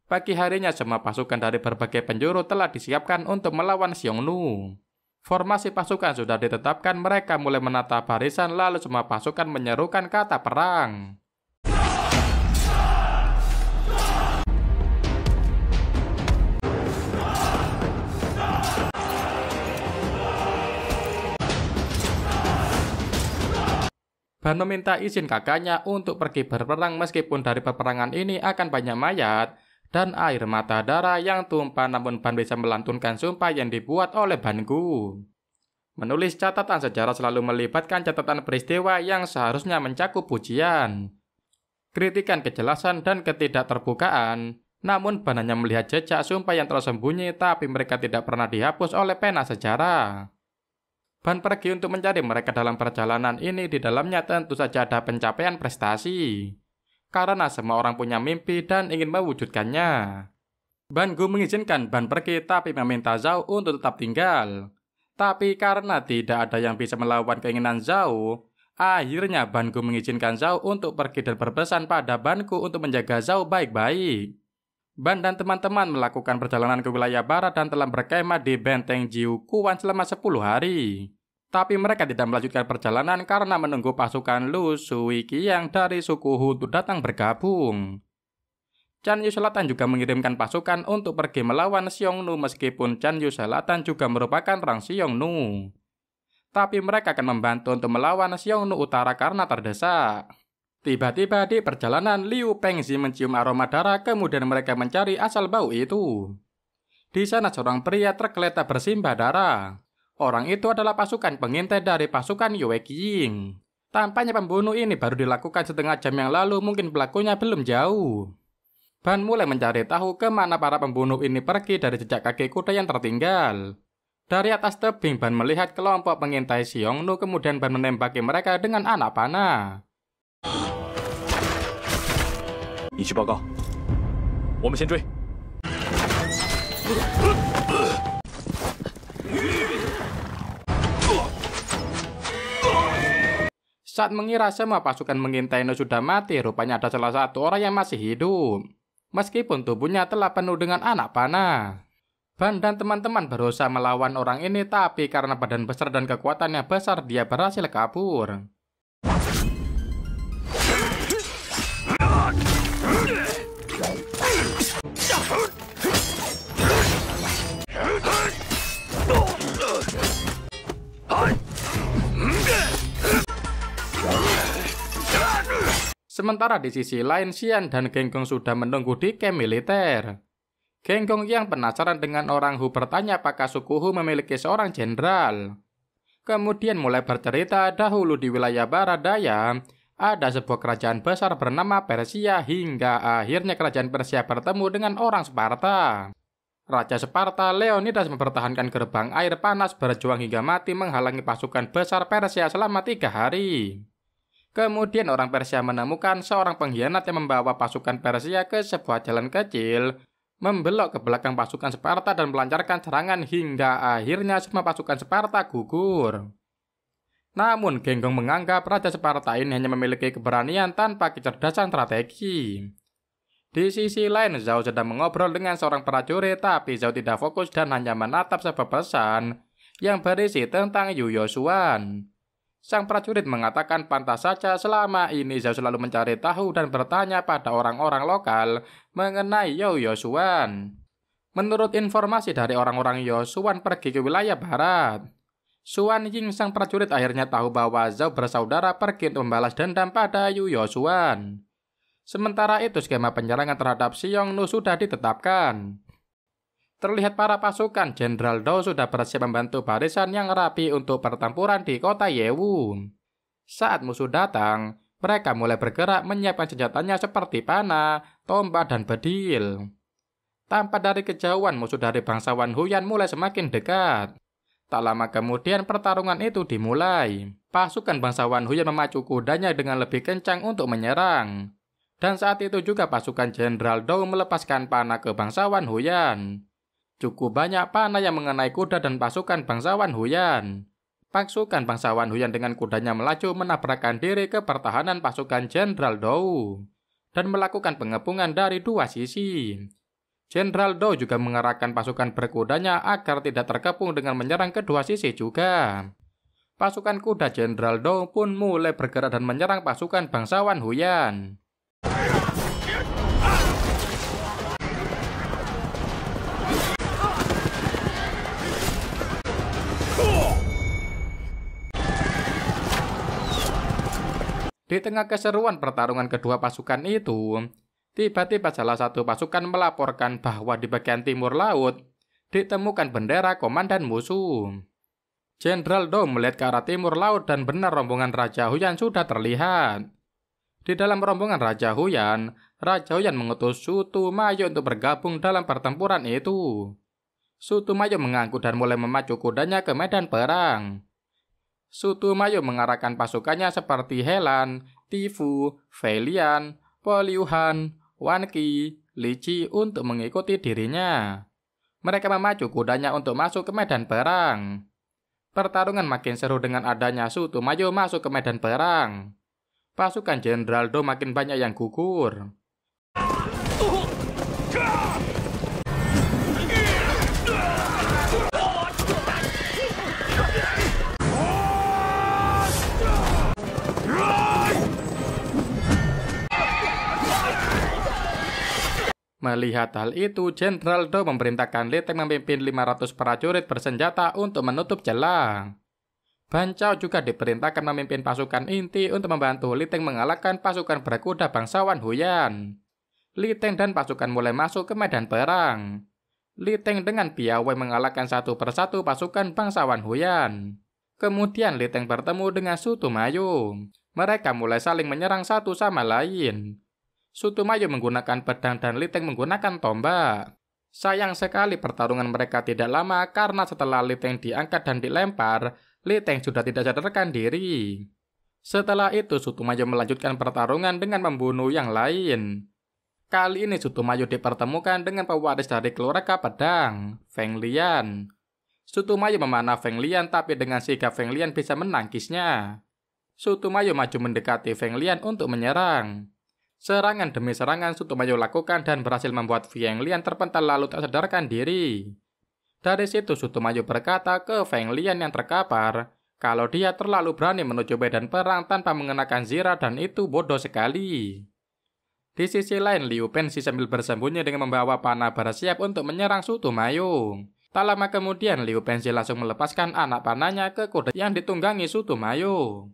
Pagi harinya semua pasukan dari berbagai penjuru telah disiapkan untuk melawan Xiongnu. Formasi pasukan sudah ditetapkan, mereka mulai menata barisan lalu semua pasukan menyerukan kata perang. Ban meminta izin kakaknya untuk pergi berperang meskipun dari peperangan ini akan banyak mayat dan air mata darah yang tumpah, namun Ban bisa melantunkan sumpah yang dibuat oleh Bangu. Menulis catatan sejarah selalu melibatkan catatan peristiwa yang seharusnya mencakup pujian, kritikan kejelasan dan ketidakterbukaan, Namun Ban hanya melihat jejak sumpah yang tersembunyi, tapi mereka tidak pernah dihapus oleh pena sejarah. Ban pergi untuk mencari mereka dalam perjalanan ini. Di dalamnya tentu saja ada pencapaian prestasi, karena semua orang punya mimpi dan ingin mewujudkannya. Ban Gu mengizinkan Ban pergi tapi meminta Zhao untuk tetap tinggal. Tapi karena tidak ada yang bisa melawan keinginan Zhao, akhirnya Ban Gu mengizinkan Zhao untuk pergi dan berpesan pada Ban Gu untuk menjaga Zhao baik-baik. Ban dan teman-teman melakukan perjalanan ke wilayah barat dan telah berkemah di benteng Jiu Kuan selama 10 hari. Tapi mereka tidak melanjutkan perjalanan karena menunggu pasukan Lu Suiqiang dari suku Hu untuk datang bergabung. Chan Yu Selatan juga mengirimkan pasukan untuk pergi melawan Xiongnu meskipun Chan Yu Selatan juga merupakan rang Xiongnu. Tapi mereka akan membantu untuk melawan Xiongnu Utara karena terdesak. Tiba-tiba di perjalanan Liu Pengzi mencium aroma darah, kemudian mereka mencari asal bau itu. Di sana seorang pria tergeletak bersimbah darah. Orang itu adalah pasukan pengintai dari pasukan Yue Qing. Tampaknya pembunuh ini baru dilakukan setengah jam yang lalu, mungkin pelakunya belum jauh. Ban mulai mencari tahu kemana para pembunuh ini pergi dari jejak kaki kuda yang tertinggal. Dari atas tebing Ban melihat kelompok pengintai Xiongnu, kemudian Ban menembaki mereka dengan anak panah. 你去报告，我们先追。 Saat mengira semua pasukan mengintai sudah mati, rupanya ada salah satu orang yang masih hidup. Meskipun tubuhnya telah penuh dengan anak panah. Ban dan teman-teman berusaha melawan orang ini, tapi karena badan besar dan kekuatannya besar, dia berhasil kabur. Sementara di sisi lain, Xian dan Genggong sudah menunggu di kamp militer. Genggong yang penasaran dengan orang Hu bertanya apakah suku Hu memiliki seorang jenderal. Kemudian mulai bercerita dahulu di wilayah barat daya, ada sebuah kerajaan besar bernama Persia hingga akhirnya kerajaan Persia bertemu dengan orang Sparta. Raja Sparta Leonidas mempertahankan gerbang air panas, berjuang hingga mati menghalangi pasukan besar Persia selama 3 hari. Kemudian orang Persia menemukan seorang pengkhianat yang membawa pasukan Persia ke sebuah jalan kecil, membelok ke belakang pasukan Sparta dan melancarkan serangan hingga akhirnya semua pasukan Sparta gugur. Namun Genggong menganggap Raja Sparta ini hanya memiliki keberanian tanpa kecerdasan strategi. Di sisi lain, Zhao sedang mengobrol dengan seorang prajurit, tapi Zhao tidak fokus dan hanya menatap sebuah pesan yang berisi tentang Yu Yosuan. Sang prajurit mengatakan pantas saja selama ini Zhao selalu mencari tahu dan bertanya pada orang-orang lokal mengenai Yu Yosuan. Menurut informasi dari orang-orang Yosuan pergi ke wilayah barat. Xuan Ying sang prajurit akhirnya tahu bahwa Zhao bersaudara pergi untuk membalas dendam pada Yu Yosuan. Sementara itu skema penyerangan terhadap Xiongnu sudah ditetapkan. Terlihat para pasukan Jenderal Dou sudah bersiap membantu barisan yang rapi untuk pertempuran di kota Yewu. Saat musuh datang, mereka mulai bergerak menyiapkan senjatanya seperti panah, tombak, dan bedil. Tampak dari kejauhan musuh dari bangsawan Huyan mulai semakin dekat. Tak lama kemudian pertarungan itu dimulai. Pasukan bangsawan Huyan memacu kudanya dengan lebih kencang untuk menyerang. Dan saat itu juga pasukan Jenderal Dou melepaskan panah ke bangsawan Huyan. Cukup banyak panah yang mengenai kuda dan pasukan bangsawan Huyan. Pasukan bangsawan Huyan dengan kudanya melaju menabrakkan diri ke pertahanan pasukan Jenderal Dou dan melakukan pengepungan dari 2 sisi. Jenderal Dou juga mengerahkan pasukan berkudanya agar tidak terkepung dengan menyerang kedua sisi juga. Pasukan kuda Jenderal Dou pun mulai bergerak dan menyerang pasukan bangsawan Huyan. Di tengah keseruan pertarungan kedua pasukan itu, tiba-tiba salah satu pasukan melaporkan bahwa di bagian timur laut ditemukan bendera komandan musuh. Jenderal Dou melihat ke arah timur laut dan benar rombongan Raja Huyan sudah terlihat. Di dalam rombongan Raja Huyan mengutus Su Tumayo untuk bergabung dalam pertempuran itu. Su Tumayo mengangguk dan mulai memacu kudanya ke medan perang. Su Tumayo mengarahkan pasukannya seperti Helan, Tifu, Feilian, Poliuhan, Wanqi, Lici untuk mengikuti dirinya. Mereka memacu kudanya untuk masuk ke medan perang. Pertarungan makin seru dengan adanya Su Tumayo masuk ke medan perang. Pasukan Jenderal Do makin banyak yang gugur. Melihat hal itu, Jenderal Do memerintahkan Li Teng memimpin 500 prajurit bersenjata untuk menutup celah. Ban Chao juga diperintahkan memimpin pasukan inti untuk membantu Li Teng mengalahkan pasukan berkuda bangsawan Huyan. Li Teng dan pasukan mulai masuk ke medan perang. Li Teng dengan piawai mengalahkan satu persatu pasukan bangsawan Huyan. Kemudian Li Teng bertemu dengan Su Tumayo. Mereka mulai saling menyerang satu sama lain. Su Tumayo menggunakan pedang dan Li Teng menggunakan tombak. Sayang sekali pertarungan mereka tidak lama karena setelah Li Teng diangkat dan dilempar, Li Teng sudah tidak sadarkan diri. Setelah itu Su Tumayo melanjutkan pertarungan dengan membunuh yang lain. Kali ini Su Tumayo dipertemukan dengan pewaris dari keluarga pedang, Feng Lian. Su Tumayo memanah Feng Lian tapi dengan sigap Feng Lian bisa menangkisnya. Su Tumayo maju mendekati Feng Lian untuk menyerang. Serangan demi serangan Su Tumayo lakukan dan berhasil membuat Feng Lian terpental lalu tak sadarkan diri. Dari situ Su Tumayo berkata ke Feng Lian yang terkapar kalau dia terlalu berani menuju medan perang tanpa mengenakan zirah dan itu bodoh sekali. Di sisi lain Liu Pensi sambil bersembunyi dengan membawa panah bersiap untuk menyerang Su Tumayo. Tak lama kemudian Liu Pensi langsung melepaskan anak panahnya ke kuda yang ditunggangi Su Tumayo.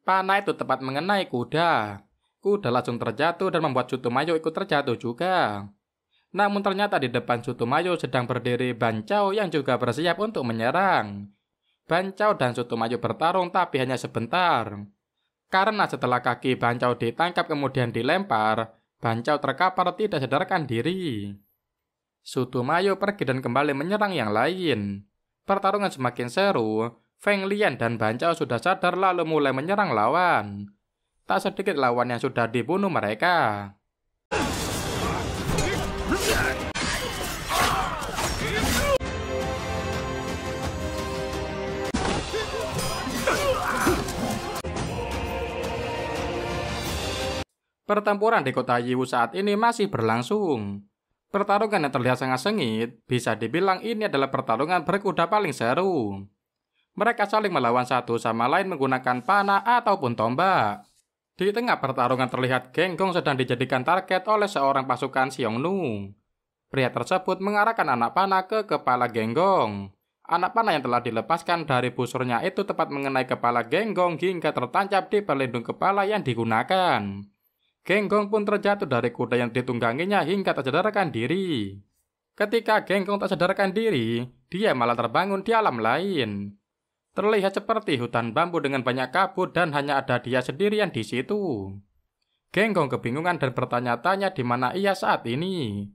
Panah itu tepat mengenai kuda. Kuda langsung terjatuh dan membuat Su Tumayo ikut terjatuh juga. Namun ternyata di depan Su Tumayo sedang berdiri Ban Chao yang juga bersiap untuk menyerang. Ban Chao dan Su Tumayo bertarung tapi hanya sebentar. Karena setelah kaki Ban Chao ditangkap kemudian dilempar, Ban Chao terkapar tidak sadarkan diri. Su Tumayo pergi dan kembali menyerang yang lain. Pertarungan semakin seru. Feng Lian dan Ban Chao sudah sadar lalu mulai menyerang lawan. Tak sedikit lawan yang sudah dibunuh mereka. Pertempuran di kota Yiwu saat ini masih berlangsung. Pertarungan yang terlihat sangat sengit, bisa dibilang ini adalah pertarungan berkuda paling seru. Mereka saling melawan satu sama lain menggunakan panah ataupun tombak. Di tengah pertarungan terlihat Genggong sedang dijadikan target oleh seorang pasukan Xiongnu. Pria tersebut mengarahkan anak panah ke kepala Genggong. Anak panah yang telah dilepaskan dari busurnya itu tepat mengenai kepala Genggong hingga tertancap di pelindung kepala yang digunakan. Genggong pun terjatuh dari kuda yang ditungganginya hingga tak sadarkan diri. Ketika Genggong tak sadarkan diri, dia malah terbangun di alam lain. Terlihat seperti hutan bambu dengan banyak kabut dan hanya ada dia sendirian di situ. Genggong kebingungan dan bertanya-tanya di mana ia saat ini.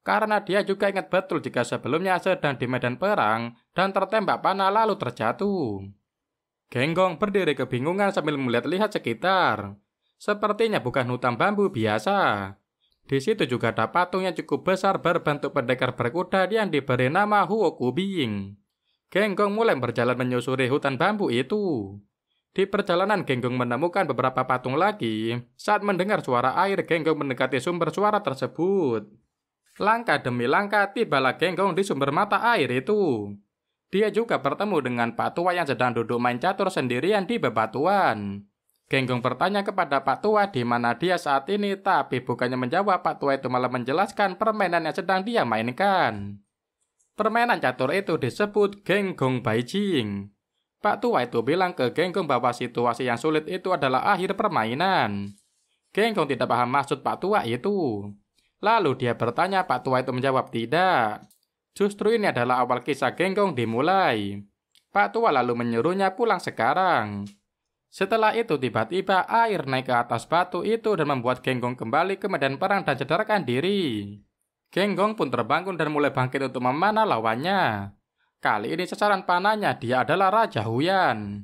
Karena dia juga ingat betul jika sebelumnya sedang di medan perang dan tertembak panah lalu terjatuh. Genggong berdiri kebingungan sambil melihat-lihat sekitar. Sepertinya bukan hutan bambu biasa. Di situ juga ada patung yang cukup besar berbentuk pendekar berkuda yang diberi nama Huo Kubing. Genggong mulai berjalan menyusuri hutan bambu itu. Di perjalanan Genggong menemukan beberapa patung lagi. Saat mendengar suara air, Genggong mendekati sumber suara tersebut. Langkah demi langkah tibalah Genggong di sumber mata air itu. Dia juga bertemu dengan Pak Tua yang sedang duduk main catur sendirian di bebatuan. Genggong bertanya kepada Pak Tua di mana dia saat ini, tapi bukannya menjawab, Pak Tua itu malah menjelaskan permainan yang sedang dia mainkan. Permainan catur itu disebut Genggong Baijing. Pak Tua itu bilang ke Genggong bahwa situasi yang sulit itu adalah akhir permainan. Genggong tidak paham maksud Pak Tua itu. Lalu dia bertanya, Pak Tua itu menjawab tidak. Justru ini adalah awal kisah Genggong dimulai. Pak Tua lalu menyuruhnya pulang sekarang. Setelah itu tiba-tiba air naik ke atas batu itu dan membuat Genggong kembali ke medan perang dan sadarkan diri. Genggong pun terbangun dan mulai bangkit untuk memanah lawannya. Kali ini sasaran panahnya dia adalah Raja Huyan.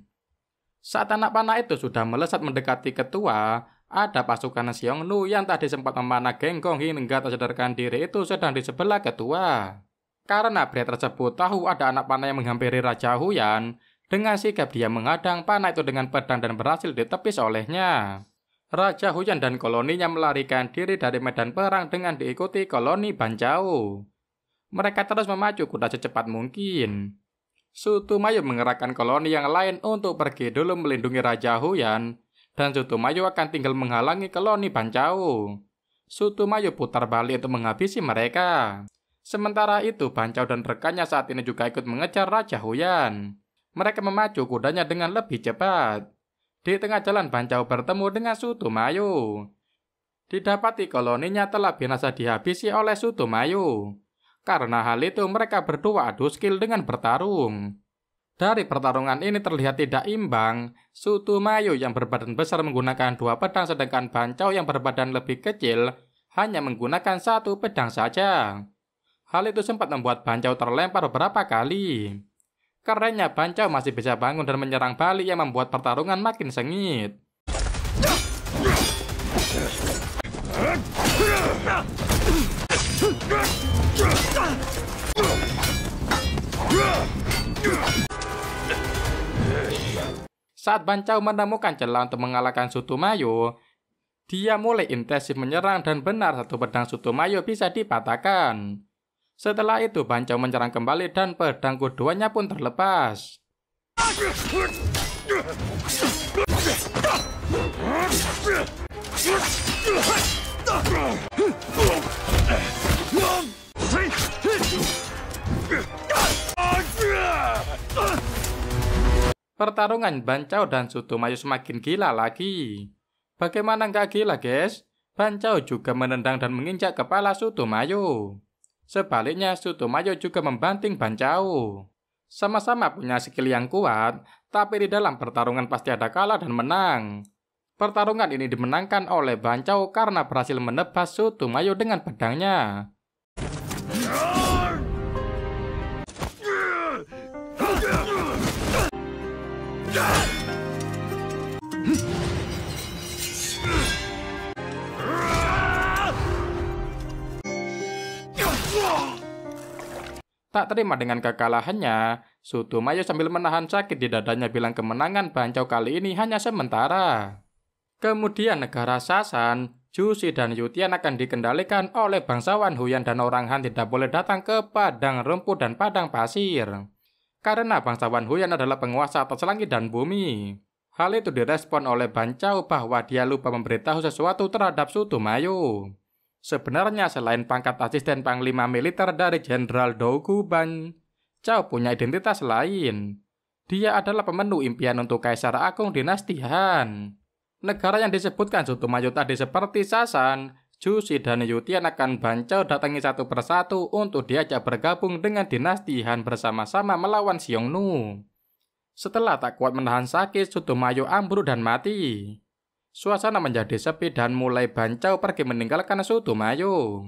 Saat anak panah itu sudah melesat mendekati ketua, ada pasukan Xiongnu yang tadi sempat memanah Genggong hingga tak sadarkan diri itu sedang di sebelah ketua. Karena pria tersebut tahu ada anak panah yang menghampiri Raja Huyan, dengan sigap dia menghadang panah itu dengan pedang dan berhasil ditepis olehnya. Raja Huyan dan koloninya melarikan diri dari medan perang dengan diikuti koloni Banjao. Mereka terus memacu kuda secepat mungkin. Su Tumayo mengerahkan koloni yang lain untuk pergi dulu melindungi Raja Huyan, dan Su Tumayo akan tinggal menghalangi koloni Banjao. Su Tumayo putar balik untuk menghabisi mereka. Sementara itu Banjao dan rekannya saat ini juga ikut mengejar Raja Huyan. Mereka memacu kudanya dengan lebih cepat. Di tengah jalan Banjao bertemu dengan Su Tumayo. Didapati koloninya telah binasa dihabisi oleh Su Tumayo. Karena hal itu mereka berdua adu skill dengan bertarung. Dari pertarungan ini terlihat tidak imbang. Su Tumayo yang berbadan besar menggunakan 2 pedang sedangkan Banjao yang berbadan lebih kecil hanya menggunakan 1 pedang saja. Hal itu sempat membuat Banjao terlempar beberapa kali. Kerennya Banjao masih bisa bangun dan menyerang balik yang membuat pertarungan makin sengit. Saat Banjao menemukan celah untuk mengalahkan Su Tumayo, dia mulai intensif menyerang dan benar 1 pedang Su Tumayo bisa dipatahkan. Setelah itu Banjao menyerang kembali dan pedang keduanya pun terlepas. Pertarungan Banjao dan Su Tumayo semakin gila lagi. Bagaimana nggak gila guys? Banjao juga menendang dan menginjak kepala Su Tumayo. Sebaliknya Su Tumayo juga membanting Banjao. Sama-sama punya skill yang kuat, tapi di dalam pertarungan pasti ada kalah dan menang. Pertarungan ini dimenangkan oleh Banjao karena berhasil menebas Su Tumayo dengan pedangnya. Tak terima dengan kekalahannya, Su Tumayo sambil menahan sakit di dadanya bilang kemenangan Banjao kali ini hanya sementara. Kemudian negara Sasan, Jushi dan Yutian akan dikendalikan oleh bangsawan Huyan dan orang Han tidak boleh datang ke padang rumput dan padang pasir. Karena bangsawan Huyan adalah penguasa atas langit dan bumi. Hal itu direspon oleh Banjao bahwa dia lupa memberitahu sesuatu terhadap Su Tumayo. Sebenarnya selain pangkat asisten panglima militer dari Jenderal Dougu, Banjao punya identitas lain. Dia adalah pemenuh impian untuk Kaisar Agung dinasti Han. Negara yang disebutkan Su Tumayo tadi seperti Sasan, Jushi dan Yutian akan Banjao datangi satu persatu untuk diajak bergabung dengan dinasti Han bersama-sama melawan Xiongnu. Setelah tak kuat menahan sakit, Su Tumayo ambruk dan mati. Suasana menjadi sepi dan mulai Banjao pergi meninggalkan Su Tumayo.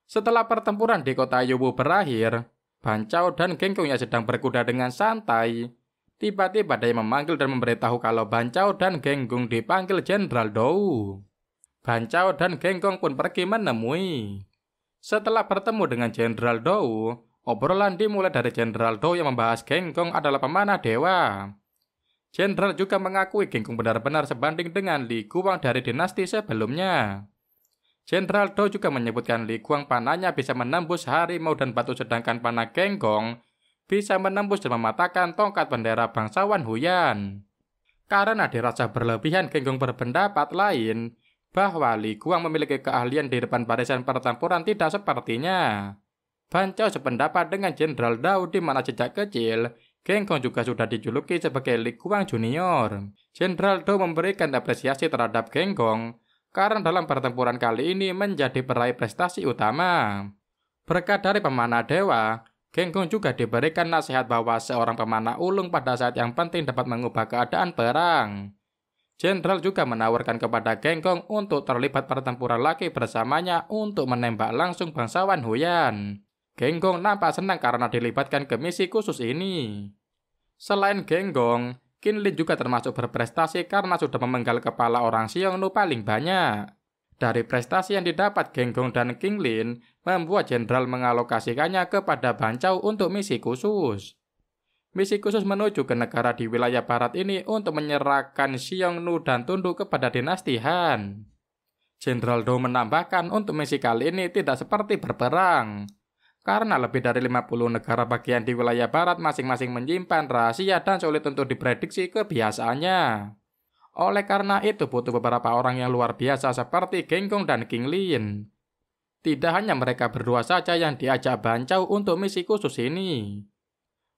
Setelah pertempuran di kota Yuwu berakhir, Banjao dan Genggong yang sedang berkuda dengan santai. Tiba-tiba dia memanggil dan memberitahu kalau Banjao dan Genggong dipanggil Jenderal Dou. Banjao dan Genggong pun pergi menemui. Setelah bertemu dengan Jenderal Dou, obrolan dimulai dari Jenderal Dou yang membahas Genggong adalah pemanah dewa. Jenderal juga mengakui Genggong benar-benar sebanding dengan Li Guang dari dinasti sebelumnya. Jenderal Dou juga menyebutkan Li Guang panahnya bisa menembus harimau dan batu sedangkan panah Genggong bisa menembus dan mematahkan tongkat bendera bangsawan Huyan. Karena dirasa berlebihan, Genggong berpendapat lain bahwa Li Guang memiliki keahlian di depan barisan pertempuran tidak sepertinya. Banjao sependapat dengan Jenderal Dou di mana sejak kecil Genggong juga sudah dijuluki sebagai Li Guang Junior. Jenderal Dou memberikan apresiasi terhadap Genggong karena dalam pertempuran kali ini menjadi peraih prestasi utama. Berkat dari pemanah dewa, Genggong juga diberikan nasihat bahwa seorang pemanah ulung pada saat yang penting dapat mengubah keadaan perang. Jenderal juga menawarkan kepada Genggong untuk terlibat pertempuran lagi bersamanya untuk menembak langsung bangsawan Huyan. Genggong nampak senang karena dilibatkan ke misi khusus ini. Selain Genggong, Qinlin juga termasuk berprestasi karena sudah memenggal kepala orang Xiongnu paling banyak. Dari prestasi yang didapat Genggong dan Qinlin, membuat jenderal mengalokasikannya kepada Ban Chao untuk misi khusus. Misi khusus menuju ke negara di wilayah barat ini untuk menyerahkan Xiongnu dan tunduk kepada dinasti Han. Jenderal Dou menambahkan untuk misi kali ini tidak seperti berperang. Karena lebih dari 50 negara bagian di wilayah barat masing-masing menyimpan rahasia dan sulit untuk diprediksi kebiasaannya. Oleh karena itu butuh beberapa orang yang luar biasa seperti Genggong dan Qinlin. Tidak hanya mereka berdua saja yang diajak Ban Chao untuk misi khusus ini.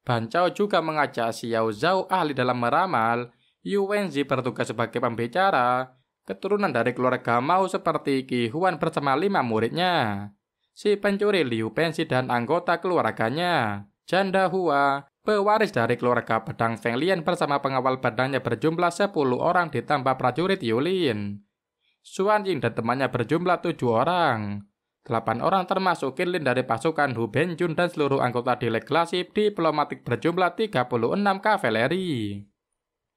Ban Chao juga mengajak Xiao Zhao ahli dalam meramal, Yu Wenzi bertugas sebagai pembicara, keturunan dari keluarga Mao seperti Qi Huan bersama 5 muridnya, si pencuri Liu Pensi dan anggota keluarganya, Janda Hua, pewaris dari keluarga pedang Feng Lian bersama pengawal pedangnya berjumlah 10 orang ditambah prajurit Yulin. Xuan Ying dan temannya berjumlah 7 orang. 8 orang termasuk Qinlin dari pasukan Hu Benjun dan seluruh anggota delegasi diplomatik berjumlah 36 kavaleri.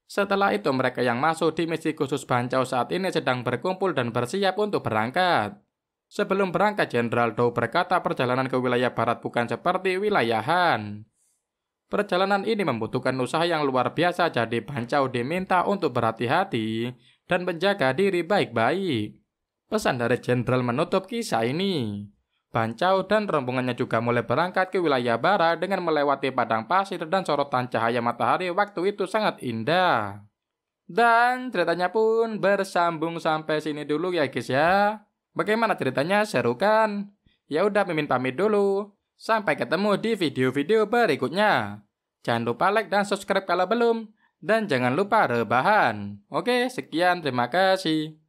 Setelah itu mereka yang masuk di misi khusus Ban Chao saat ini sedang berkumpul dan bersiap untuk berangkat. Sebelum berangkat, Jenderal Dou berkata perjalanan ke wilayah barat bukan seperti wilayah Han. Perjalanan ini membutuhkan usaha yang luar biasa, jadi Ban Chao diminta untuk berhati-hati dan menjaga diri baik-baik. Pesan dari jenderal menutup kisah ini. Ban Chao dan rombongannya juga mulai berangkat ke wilayah barat dengan melewati padang pasir dan sorotan cahaya matahari waktu itu sangat indah. Dan ceritanya pun bersambung sampai sini dulu ya guys ya. Bagaimana ceritanya, seru kan? Ya udah, Mimin pamit dulu. Sampai ketemu di video-video berikutnya. Jangan lupa like dan subscribe kalau belum. Dan jangan lupa rebahan. Oke, sekian, terima kasih.